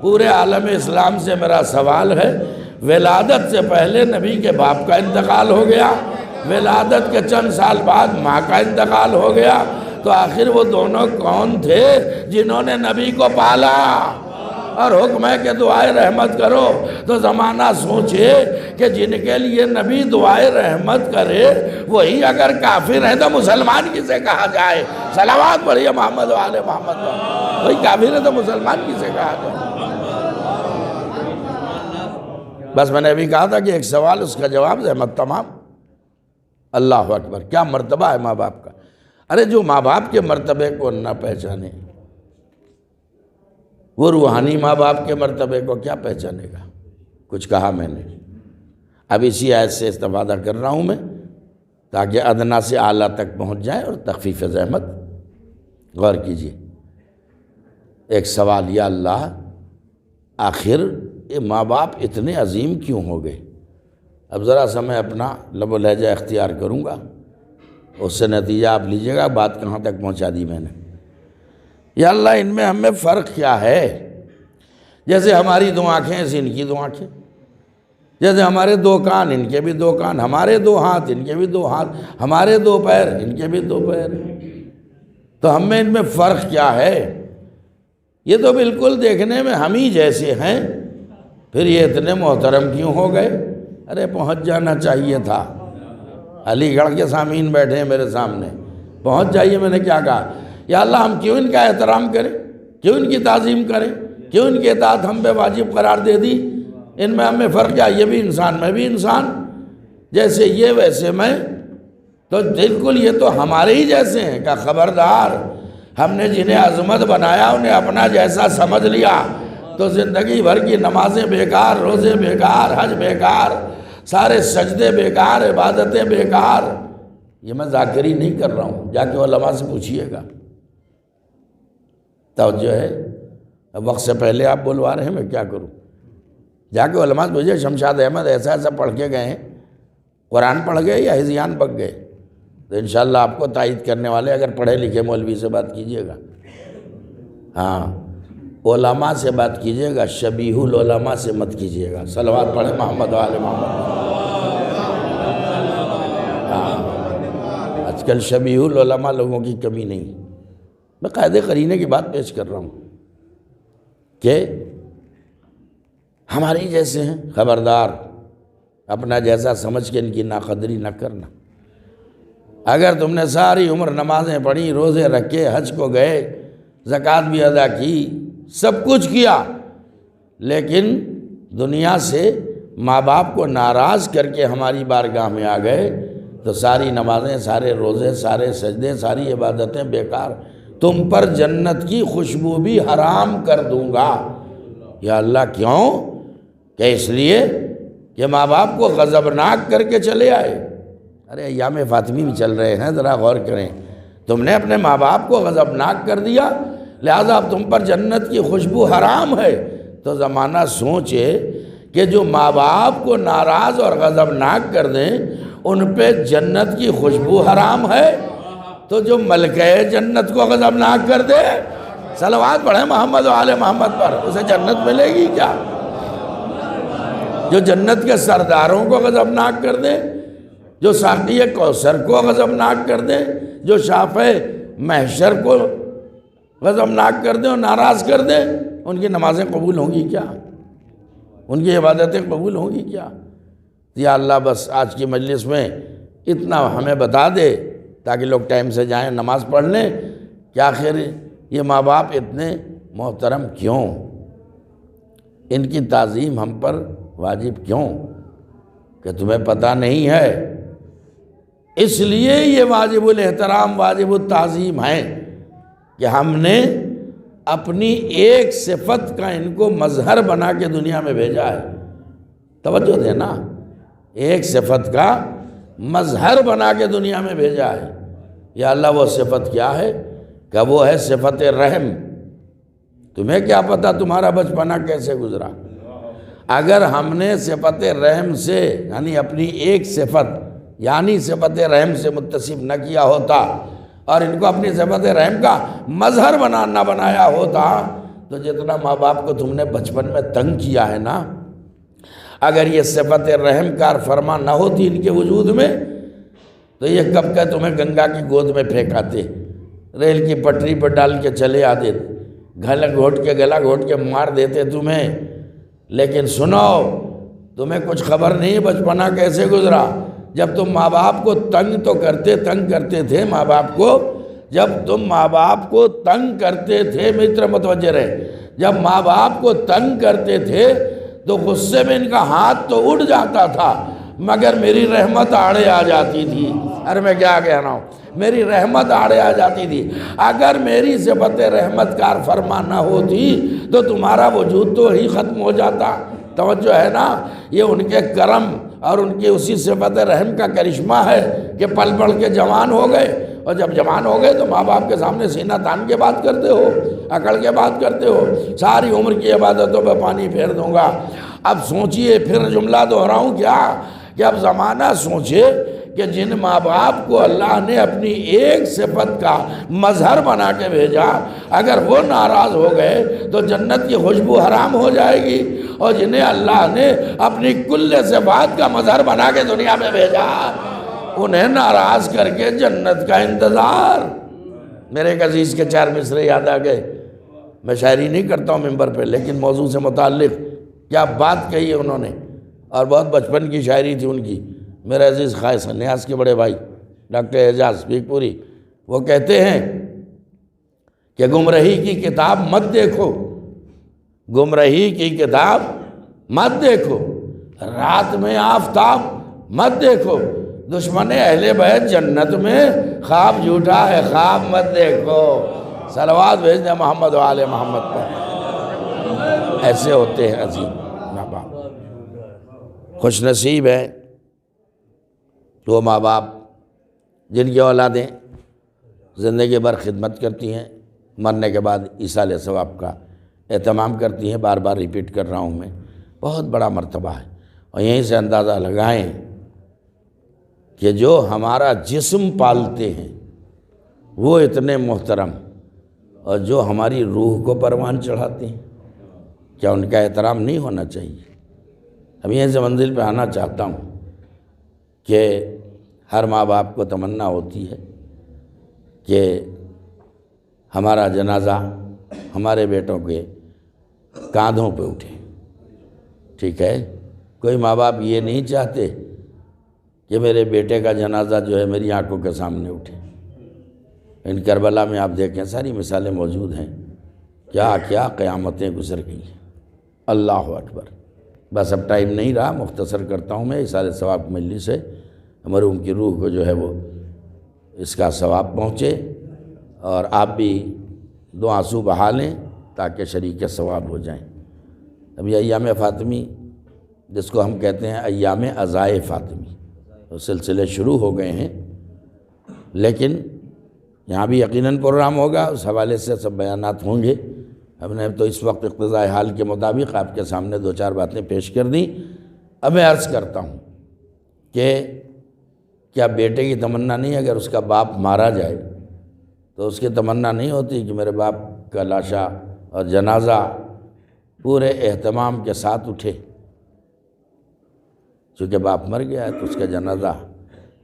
پورے عالم اسلام سے میرا سوال ہے، ولادت سے پہلے نبی کے باپ کا انتقال ہو گیا، ولادت کے چند سال بعد ماں کا انتقال ہو گیا، تو آخر وہ دونوں کون تھے جنہوں نے نبی کو پالا؟ اور حکم ہے کہ دعائے رحمت کرو، تو زمانہ سوچے کہ جن کے لیے نبی دعائے رحمت کرے وہی اگر کافر ہیں تو مسلمان کسے کہا جائے؟ صلوات پڑھیے محمد و آل محمد پر۔ وہی کافر ہے تو مسلمان کسے کہا جائے؟ بس میں نے ابھی کہا تھا کہ ایک سوال، اس کا جواب زحمت تمام۔ اللہ اکبر، کیا مرتبہ ہے ماں باپ کا! ارے جو ماں باپ کے مرتبے کو نہ پہچانے وہ روحانی ماں باپ کے مرتبے کو کیا پہچانے گا؟ کچھ کہا میں نے، اب اسی آیت سے استفادہ کر رہا ہوں میں تاکہ ادنا سے اعلیٰ تک پہنچ جائیں اور تخفیف زحمت۔ غور کیجیے، ایک سوال، یا اللہ آخر یہ ماں باپ اتنے عظیم کیوں ہو گئے؟ اب ذرا سا میں اپنا لب و لہجہ اختیار کروں گا، اس سے نتیجہ آپ لیجئے گا بات کہاں تک پہنچا دی میں نے۔ یا اللہ ان میں ہمیں فرق کیا ہے؟ جیسے ہماری 2 آنکھیں ایسے ان کی 2 آنکھیں، جیسے ہمارے 2 کان ان کے بھی 2 کان، ہمارے 2 ہاتھ ان کے بھی 2 ہاتھ، ہمارے 2 پیر ان کے بھی 2 پیر، تو ہم میں ان میں فرق کیا ہے؟ یہ تو بالکل دیکھنے میں ہم ہی جیسے ہیں، پھر یہ اتنے محترم کیوں ہو گئے؟ ارے پہنچ جانا چاہیے تھا۔ علی گڑھ کے سامعین بیٹھے ہیں میرے سامنے، پہنچ جائیے۔ میں نے کیا کہا؟ یا اللہ ہم کیوں ان کا احترام کریں، کیوں ان کی تعظیم کریں، کیوں ان کی اطاعت ہم پہ واجب قرار دے دی؟ ان میں ہمیں فرق کیا؟ یہ بھی انسان، میں بھی انسان، جیسے یہ ویسے میں، تو بالکل یہ تو ہمارے ہی جیسے ہیں۔ کہ خبردار، ہم نے جنہیں عظمت بنایا انہیں اپنا جیسا سمجھ لیا تو زندگی بھر کی نمازیں بیکار، روزے بیکار، حج بیکار، سارے سجدے بیکار، عبادتیں بیکار۔ یہ میں ذاکری نہیں کر رہا ہوں، جا کے علماء سے پوچھئے گا۔ توجہ ہے؟ اب وقت سے پہلے آپ بلوا رہے ہیں، میں کیا کروں؟ جا کے علماء سے پوچھئے شمشاد احمد ایسا ایسا پڑھ کے گئے ہیں، قرآن پڑھ گئے یا حزیان پک گئے؟ تو انشاءاللہ آپ کو تائید کرنے والے اگر پڑھے لکھے مولوی سے بات کیجئے گا۔ ہاں، علماء سے بات کیجئے گا، شبیہ العلماء سے مت کیجئے گا۔ صلوات پڑھیں محمد و آل محمد۔ ہاں، آج کل شبیہ العلماء لوگوں کی کمی نہیں۔ میں قاعدے قرینے کی بات پیش کر رہا ہوں کہ ہمارے جیسے ہیں، خبردار اپنا جیسا سمجھ کے ان کی ناقدری نہ کرنا۔ اگر تم نے ساری عمر نمازیں پڑھی، روزے رکھے، حج کو گئے، زکوٰۃ بھی ادا کی، سب کچھ کیا، لیکن دنیا سے ماں باپ کو ناراض کر کے ہماری بارگاہ میں آ گئے تو ساری نمازیں، سارے روزے، سارے سجدے، ساری عبادتیں بیکار۔ تم پر جنت کی خوشبو بھی حرام کر دوں گا۔ یا اللہ کیوں؟ کہ اس لیے کہ ماں باپ کو غضبناک کر کے چلے آئے۔ ارے ایام فاطمی بھی چل رہے ہیں، ذرا غور کریں۔ تم نے اپنے ماں باپ کو غضبناک کر دیا، لہذا اب تم پر جنت کی خوشبو حرام ہے۔ تو زمانہ سوچے کہ جو ماں باپ کو ناراض اور غضبناک کر دیں ان پہ جنت کی خوشبو حرام ہے، تو جو ملکہ جنت کو غضبناک کر دے، صلوات پڑھیں محمد و آل محمد پر، اسے جنت ملے گی کیا؟ جو جنت کے سرداروں کو غضبناک کر دے، جو ساقی کوثر کو غضبناک کر دیں، جو شافع محشر کو غضبناک کر دیں اور ناراض کر دیں، ان کی نمازیں قبول ہوں گی کیا؟ ان کی عبادتیں قبول ہوں گی کیا؟ یا اللہ بس آج کی مجلس میں اتنا ہمیں بتا دے تاکہ لوگ ٹائم سے جائیں، نماز پڑھ لیں کہ آخر یہ ماں باپ اتنے محترم کیوں؟ ان کی تعظیم ہم پر واجب کیوں؟ کہ تمہیں پتہ نہیں ہے، اس لیے یہ واجب الاحترام، واجب التعظیم ہے کہ ہم نے اپنی ایک صفت کا ان کو مظہر بنا کے دنیا میں بھیجا ہے۔ توجہ دینا، ایک صفت کا مظہر بنا کے دنیا میں بھیجا ہے۔ یا اللہ وہ صفت کیا ہے؟ کہ وہ ہے صفت رحم۔ تمہیں کیا پتہ تمہارا بچپنا کیسے گزرا؟ اگر ہم نے صفت رحم سے یعنی اپنی ایک صفت یعنی صفت رحم سے متصف نہ کیا ہوتا اور ان کو اپنی صفت رحم کا مظہر نہ بنایا ہوتا تو جتنا ماں باپ کو تم نے بچپن میں تنگ کیا ہے نا، اگر یہ صفت رحم کار فرما نہ ہوتی ان کے وجود میں تو یہ کب کا تمہیں گنگا کی گود میں پھینکاتے، ریل کی پٹری پر ڈال کے چلے آتے، گلا گھوٹ کے مار دیتے تمہیں۔ لیکن سنو، تمہیں کچھ خبر نہیں بچپنا کیسے گزرا، جب تم ماں باپ کو تنگ کرتے تھے ماں باپ کو، جب تم ماں باپ کو تنگ کرتے تھے، میری طرف متوجہ رہے، جب ماں باپ کو تنگ کرتے تھے تو غصے میں ان کا ہاتھ تو اٹھ جاتا تھا مگر میری رحمت آڑے آ جاتی تھی۔ ارے میں کیا کہہ رہا ہوں، میری رحمت آڑے آ جاتی تھی۔ اگر میری صفت رحمت کار فرما نہ ہوتی تو تمہارا وجود تو ہی ختم ہو جاتا۔ توجہ ہے نا، یہ ان کے کرم اور ان کی اسی صفت رحم کا کرشمہ ہے کہ پل پڑھ کے جوان ہو گئے، اور جب جوان ہو گئے تو ماں باپ کے سامنے سینہ تان کے بات کرتے ہو، اکڑ کے بات کرتے ہو، ساری عمر کی عبادتوں پہ پانی پھیر دوں گا۔ اب سوچئے، پھر جملہ دہراؤں کیا کہ اب زمانہ سوچے کہ جن ماں باپ کو اللہ نے اپنی ایک صفت کا مظہر بنا کے بھیجا، اگر وہ ناراض ہو گئے تو جنت کی خوشبو حرام ہو جائے گی، اور جنہیں اللہ نے اپنی کل صفات کا مظہر بنا کے دنیا میں بھیجا، انہیں ناراض کر کے جنت کا انتظار۔ میرے ایک عزیز کے 4 مصرے یاد آ گئے۔ میں شاعری نہیں کرتا ہوں ممبر پہ، لیکن موضوع سے متعلق کیا بات کہی ہے انہوں نے، اور بہت بچپن کی شاعری تھی ان کی۔ میرے عزیز خائص نیاز کے بڑے بھائی ڈاکٹر اعجاز پیک پوری، وہ کہتے ہیں کہ گمراہی کی کتاب مت دیکھو، گمراہی کی کتاب مت دیکھو، رات میں آفتاب مت دیکھو، دشمن اہل بیت جنت میں خواب جھوٹا ہے، خواب مت دیکھو۔ صلوات بھیج دیں محمد و آل محمد پر۔ ایسے ہوتے ہیں عظیم ماں باپ، خوش نصیب ہیں وہ ماں باپ جن کی اولادیں زندگی بھر خدمت کرتی ہیں، مرنے کے بعد ایصال ثواب کا اہتمام کرتی ہیں۔ بار بار ریپیٹ کر رہا ہوں میں، بہت بڑا مرتبہ ہے، اور یہیں سے اندازہ لگائیں کہ جو ہمارا جسم پالتے ہیں وہ اتنے محترم، اور جو ہماری روح کو پروان چڑھاتے ہیں کیا ان کا احترام نہیں ہونا چاہیے؟ اب یہیں سے منزل پہ آنا چاہتا ہوں کہ ہر ماں باپ کو تمنا ہوتی ہے کہ ہمارا جنازہ ہمارے بیٹوں کے کاندھوں پہ اٹھے، ٹھیک ہے؟ کوئی ماں باپ یہ نہیں چاہتے کہ میرے بیٹے کا جنازہ جو ہے میری آنکھوں کے سامنے اٹھے۔ ان کربلا میں آپ دیکھیں ساری مثالیں موجود ہیں، کیا کیا قیامتیں گزر گئی ہیں۔ اللہ اکبر۔ بس اب ٹائم نہیں رہا، مختصر کرتا ہوں میں۔ ایصال ثواب مجلس سے مرحوم کی روح کو جو ہے وہ اس کا ثواب پہنچے، اور آپ بھی 2 آنسو بہا لیں تاکہ شریک ثواب ہو جائیں۔ اب یہ ایام فاطمی جس کو ہم کہتے ہیں ایام عزائے فاطمی، وہ سلسلے شروع ہو گئے ہیں، لیکن یہاں بھی یقیناً پروگرام ہوگا، اس حوالے سے سب بیانات ہوں گے۔ ہم نے تو اس وقت اقتضاء حال کے مطابق آپ کے سامنے 2-4 باتیں پیش کر دیں۔ اب میں عرض کرتا ہوں کہ کیا بیٹے کی تمنا نہیں، اگر اس کا باپ مارا جائے تو اس کی تمنا نہیں ہوتی کہ میرے باپ کا لاشا اور جنازہ پورے اہتمام کے ساتھ اٹھے؟ چونکہ باپ مر گیا ہے تو اس کا جنازہ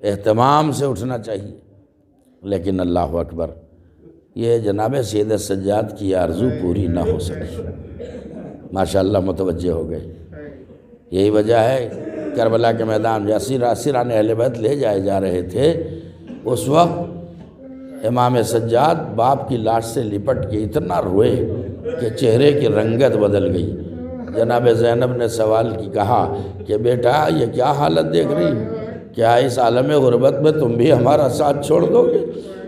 اہتمام سے اٹھنا چاہیے۔ لیکن اللہ اکبر، یہ جناب سید سجاد کی آرزو پوری نہ ہو سکی۔ ماشاءاللہ متوجہ ہو گئے۔ یہی وجہ ہے کربلا کے میدان میں اسیران اہل بیت لے جائے جا رہے تھے، اس وقت امام سجاد باپ کی لاش سے لپٹ کے اتنا روئے کہ چہرے کی رنگت بدل گئی۔ جناب زینب نے سوال کی کہا کہ بیٹا یہ کیا حالت دیکھ رہی ہو؟ کیا اس عالم غربت میں تم بھی ہمارا ساتھ چھوڑ دو گے؟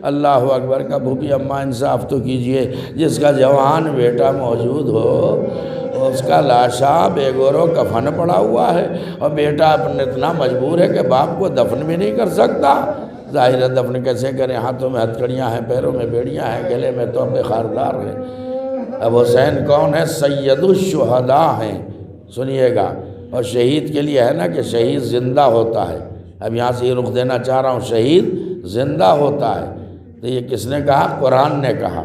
اللہ اکبر کا بھوپی اماں انصاف تو کیجئے، جس کا جوان بیٹا موجود ہو اس کا لاشا بے گور و کفن پڑا ہوا ہے، اور بیٹا اپنے اتنا مجبور ہے کہ باپ کو دفن بھی نہیں کر سکتا۔ ظاہر ہے دفن کیسے کریں؟ ہاتھوں میں ہتھکڑیاں ہیں، پیروں میں بیڑیاں ہیں، گلے میں توبے خاردار ہیں۔ اب حسین کون ہے؟ سید الشہداء ہیں، سنیے گا۔ اور شہید کے لیے ہے نا کہ شہید زندہ ہوتا ہے۔ اب یہاں سے یہ رخ دینا چاہ رہا ہوں، شہید زندہ ہوتا ہے۔ تو یہ کس نے کہا؟ قرآن نے کہا۔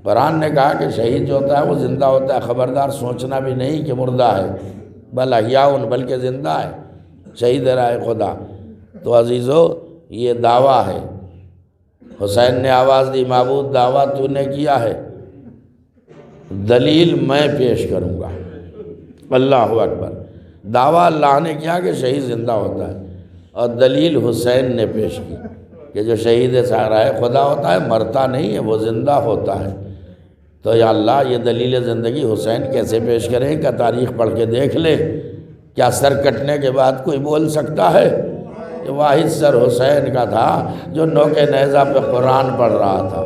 قرآن نے کہا کہ شہید جو ہوتا ہے وہ زندہ ہوتا ہے۔ خبردار سوچنا بھی نہیں کہ مردہ ہے، بل احیاء، بلکہ زندہ ہے، شہید رائے خدا۔ تو عزیزو یہ دعویٰ ہے، حسین نے آواز دی معبود دعویٰ تو نے کیا ہے، دلیل میں پیش کروں گا۔ اللہ اکبر۔ دعویٰ اللہ نے کیا کہ شہید زندہ ہوتا ہے، اور دلیل حسین نے پیش کی کہ جو شہید صحرائے خدا ہوتا ہے مرتا نہیں ہے، وہ زندہ ہوتا ہے۔ تو یا اللہ یہ دلیل زندگی حسین کیسے پیش کریں کہ تاریخ پڑھ کے دیکھ لے، کیا سر کٹنے کے بعد کوئی بول سکتا ہے؟ یہ واحد سر حسین کا تھا جو نوک نیزہ پہ قرآن پڑھ رہا تھا۔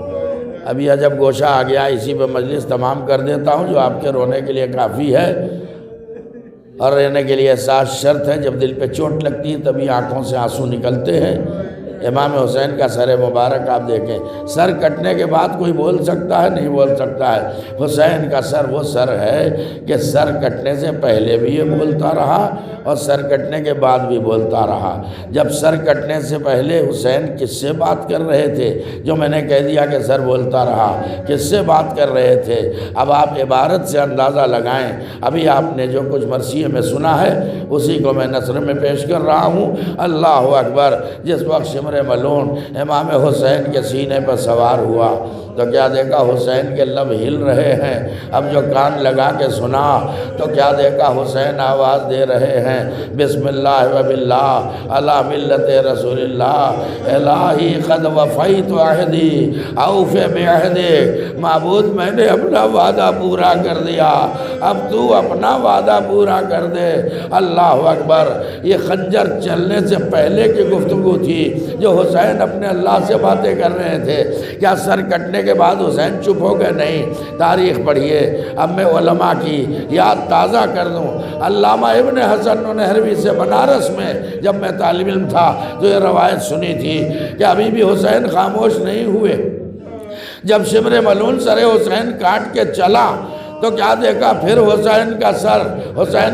اب یہ جب گوشہ آ گیا، اسی پہ مجلس تمام کر دیتا ہوں، جو آپ کے رونے کے لیے کافی ہے اور رہنے کے لیے احساس شرط ہے۔ جب دل پہ چوٹ لگتی ہے تبھی آنکھوں سے آنسو نکلتے ہیں۔ امام حسین کا سر مبارک آپ دیکھیں، سر کٹنے کے بعد کوئی بول سکتا ہے؟ نہیں بول سکتا ہے۔ حسین کا سر وہ سر ہے کہ سر کٹنے سے پہلے بھی یہ بولتا رہا اور سر کٹنے کے بعد بھی بولتا رہا۔ جب سر کٹنے سے پہلے حسین کس سے بات کر رہے تھے؟ جو میں نے کہہ دیا کہ سر بولتا رہا، کس سے بات کر رہے تھے؟ اب آپ عبارت سے اندازہ لگائیں۔ ابھی آپ نے جو کچھ مرثیے میں سنا ہے اسی کو میں نثر میں پیش کر رہا ہوں۔ اللہ اکبر! جس وقت شمر ملون امام حسین کے سینے پر سوار ہوا تو کیا دیکھا؟ حسین کے لب ہل رہے ہیں۔ اب جو کان لگا کے سنا تو کیا دیکھا؟ حسین آواز دے رہے ہیں، بسم اللہ و باللہ علی ملت رسول اللہ، الہی قد وفیت عہدی اوف بعہدک، معبود میں نے اپنا وعدہ پورا کر دیا، اب تو اپنا وعدہ پورا کر دے۔ اللہ اکبر! یہ خنجر چلنے سے پہلے کی گفتگو تھی جو حسین اپنے اللہ سے باتیں کر رہے تھے۔ کیا سر کٹنے کے بعد حسین چپ ہو گئے؟ نہیں۔ تاریخ پڑھیے۔ اب میں علماء کی یاد تازہ کر دوں۔ علامہ ابن حسن نہروی سے بنارس میں جب میں طالب علم تھا تو یہ روایت سنی تھی کہ ابھی بھی حسین خاموش نہیں ہوئے۔ جب شمر ملون سر حسین کاٹ کے چلا تو کیا دیکھا؟ پھر حسین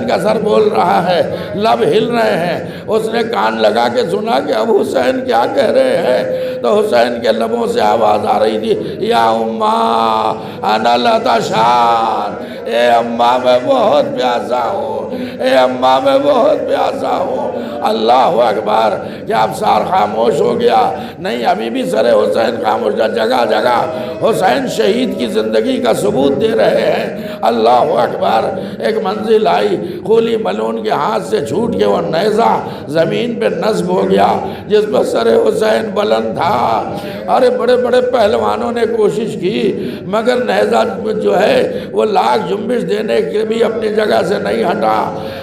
کا سر بول رہا ہے، لب ہل رہے ہیں۔ اس نے کان لگا کے سنا کہ اب حسین کیا کہہ رہے ہیں، تو حسین کے لبوں سے آواز آ رہی تھی، یا اماں انا لتشان، اے اماں میں بہت پیاسا ہوں، اے اماں میں بہت پیاسا ہوں۔ اللہ اکبر! کیا ابصار خاموش ہو گیا؟ نہیں، ابھی بھی سر حسین خاموش ہے۔ جگہ جگہ حسین شہید کی زندگی کا ثبوت دے رہے ہیں۔ اللہ اکبر! ایک منزل آئی، قلی ملون کے ہاتھ سے چھوٹ کے وہ نیزہ زمین پہ نصب ہو گیا جس پر سر حسین بلند تھا۔ اور بڑے بڑے پہلوانوں نے کوشش کی مگر نیزہ جو ہے وہ لاکھ جنبش دینے کے بھی اپنی جگہ سے نہیں ہٹا۔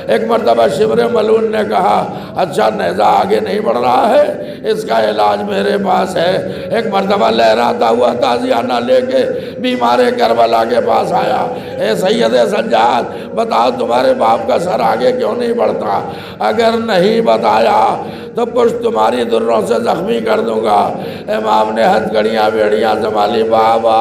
ایک مرتبہ شمر ملون نے کہا، اچھا نیزہ آگے نہیں بڑھ رہا ہے، اس کا علاج میرے پاس ہے۔ ایک مرتبہ لہراتا ہوا تازیانہ لے کے بیمار کربلا کے پاس آیا، اے سید سجاد بتاؤ تمہارے باپ کا سر آگے کیوں نہیں بڑھتا؟ اگر نہیں بتایا تو پشت تمہاری دروں سے زخمی کر دوں گا۔ امام نے ہتھ کڑیاں بیڑیاں سنبھالی، بابا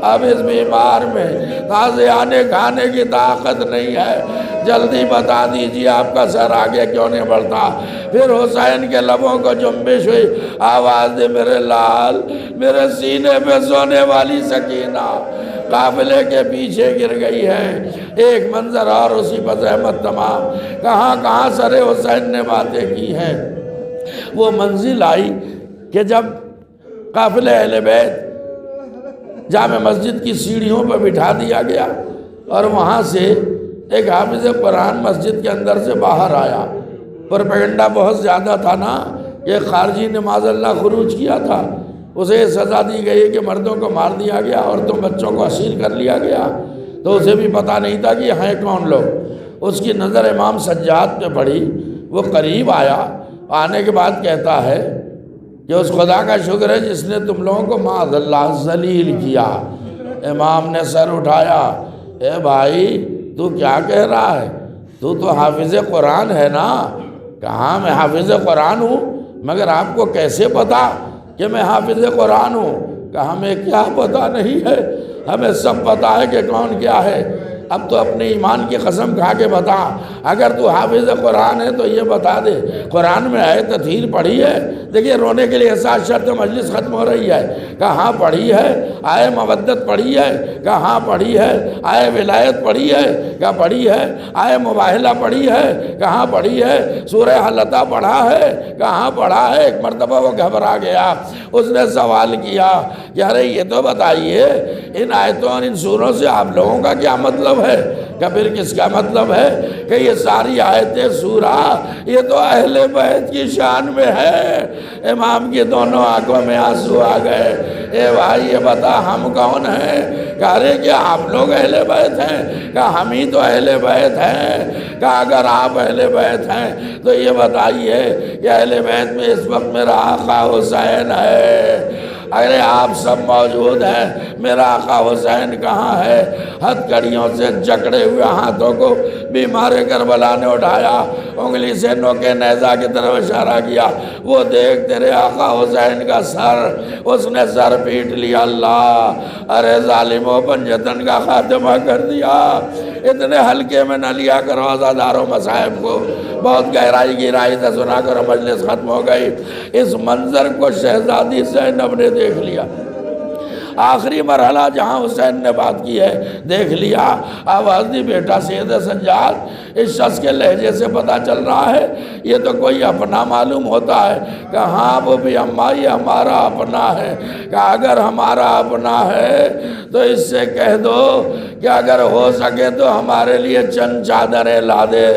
اب اس بیمار میں تازیانے کھانے کی طاقت نہیں ہے، جلدی بتا دیجیے آپ کا سر آگے کیوں نہیں بڑھتا؟ پھر حسین کے لبوں کو جنبش ہوئی، آواز دے میرے لال، میرے سینے پہ سونے والی سکینہ قافلے کے پیچھے گر گئی ہے۔ ایک منظر اور اسی پر زحمت تمام، کہاں کہاں سر حسین نے باتیں کی ہیں۔ وہ منزل آئی کہ جب قافلہ اہل بیت جامع مسجد کی سیڑھیوں پر بٹھا دیا گیا اور وہاں سے ایک حافظ قرآن مسجد کے اندر سے باہر آیا۔ پروپیگنڈا بہت زیادہ تھا نا، یہ خارجی نے معاذ اللہ خروج کیا تھا، اسے سزا دی گئی کہ مردوں کو مار دیا گیا، عورتوں بچوں کو اسیر کر لیا گیا، تو اسے بھی پتہ نہیں تھا کہ یہ ہیں کون لوگ۔ اس کی نظر امام سجاد پہ پڑی، وہ قریب آیا، آنے کے بعد کہتا ہے کہ اس خدا کا شکر ہے جس نے تم لوگوں کو معاذ اللہ ذلیل کیا۔ امام نے سر اٹھایا، اے بھائی تو کیا کہہ رہا ہے؟ تو حافظ قرآن ہے نا؟ کہاں میں حافظ قرآن ہوں، مگر آپ کو کیسے پتا کہ میں حافظ قرآن ہوں؟ کہا ہمیں کیا پتہ نہیں ہے، ہمیں سب پتہ ہے کہ کون کیا ہے۔ اب تو اپنے ایمان کی قسم کھا کے بتا، اگر تو حافظ قرآن ہے تو یہ بتا دے قرآن میں آئے تطہیر پڑھی ہے؟ دیکھیے رونے کے لیے احساس شرط مجلس ختم ہو رہی ہے۔ کہاں پڑھی ہے؟ آئے مودت پڑھی ہے؟ کہاں پڑھی ہے؟ آئے ولایت پڑھی ہے؟ کہاں پڑھی ہے؟ آئے مباہلہ پڑھی ہے؟ کہاں پڑھی ہے؟ سورہ حلطہ پڑھا ہے؟ کہاں پڑھا ہے؟ ایک مرتبہ وہ گھبرا گیا، اس نے سوال کیا کہ ارے یہ تو بتائیے ان آیتوں اور ان سوروں سے آپ لوگوں کا کیا مطلب ہے؟ کہ پھر کس کا مطلب ہے کہ یہ ساری آیتیں سورہ یہ تو اہل بیت کی شان میں ہے۔ امام کی دونوں آنکھوں میں آنسو آ گئے۔ اے بھائی یہ بتا ہم کون ہیں؟ کہا رہے کہ آپ لوگ اہل بیت ہیں؟ کہا ہم ہی تو اہل بیت ہیں۔ کہا اگر آپ اہل بیت ہیں تو یہ بتائیے کہ اہل بیت میں اس وقت میرا آقا حسین ہے؟ اگر آپ سب موجود ہیں، میرا آقا حسین کہاں ہے؟ ہتھ کڑیوں سے جکڑے ہوئے ہاتھوں کو بیمار کربلا نے اٹھایا، انگلی سے نوکے نیزہ کی طرف اشارہ کیا، وہ دیکھ تیرے آقا حسین کا سر۔ اس نے سر پیٹ لیا۔ اللہ ارے ظالموں پنجتن کا خاتمہ کر دیا۔ اتنے ہلکے میں نہ لیا کرو عزاداروں مصائب کو، بہت گہرائی کی رائے سے سنا کرو، مجلس ختم ہو گئی۔ اس منظر کو شہزادی زینب نے دیکھ لیا۔ آخری مرحلہ جہاں حسین نے بات کی ہے دیکھ لیا۔ آواز دی بیٹا سید سجاد، اس شخص کے لہجے سے پتہ چل رہا ہے یہ تو کوئی اپنا معلوم ہوتا ہے۔ کہ ہاں وہ بھی اماں یہ ہمارا اپنا ہے۔ کہ اگر ہمارا اپنا ہے تو اس سے کہہ دو کہ اگر ہو سکے تو ہمارے لیے چند چادریں لا دے۔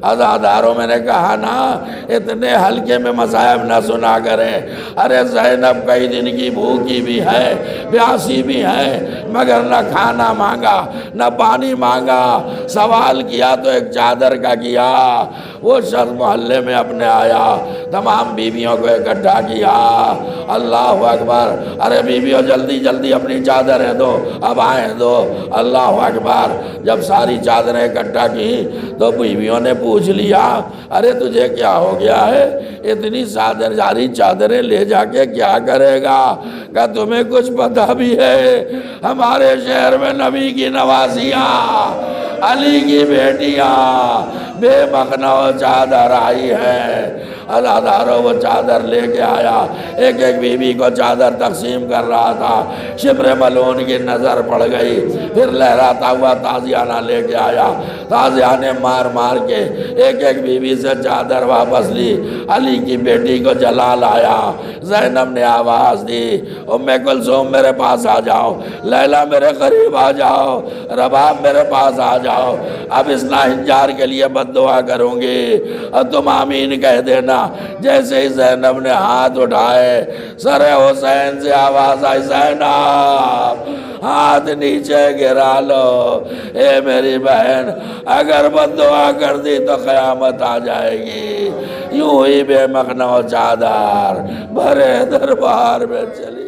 عزاداروں میں نے کہا نا اتنے ہلکے میں مصائب نہ سنا کریں۔ ارے زینب کئی دن کی بھوکی بھی ہے، پیاسی بھی ہے، مگر نہ کھانا مانگا نہ پانی مانگا، سوال کیا تو ایک چادر کا کیا۔ وہ شخص محلے میں اپنے آیا، تمام بیویوں کو اکٹھا کیا۔ اللہ اکبر، ارے بیویوں جلدی جلدی اپنی چادریں دو، اب آئیں دو۔ اللہ اکبر، جب ساری چادریں اکٹھا کی تو بیویوں نے پوچھ لیا ارے تجھے کیا ہو گیا ہے؟ اتنی ساری چادریں لے جا کے کیا کرے گا؟ کہ تمہیں کچھ پتہ بھی ہے ہمارے شہر میں نبی کی نوازیاں، علی کی بیٹیاں بے مخنہ چادر آئی ہیں۔ عزاداروں وہ چادر لے کے آیا، ایک ایک بیوی کو چادر تقسیم کر رہا تھا۔ شبر ملون کی نظر پڑ گئی، پھر لہراتا ہوا تازیانہ لے کے آیا۔ تازیانے مار مار کے ایک ایک بیوی سے چادر واپس لی۔ علی کی بیٹی کو جلال آیا۔ زینب نے آواز دی ام کلثوم میرے پاس آ جاؤ، لیلا میرے قریب آ جاؤ، رباب میرے پاس آ جاؤ۔ اب اس ناہنجار کے لیے بد دعا کروں گی اور تم آمین کہہ دینا۔ جیسے ہی زینب نے ہاتھ اٹھائے سر حسین سے آواز آئی زینب ہاتھ نیچے گرا لو۔ اے میری بہن اگر بد دعا کر دی تو قیامت آ جائے گی۔ یوں ہی بے مخنہ چادر بھرے دربار میں چلی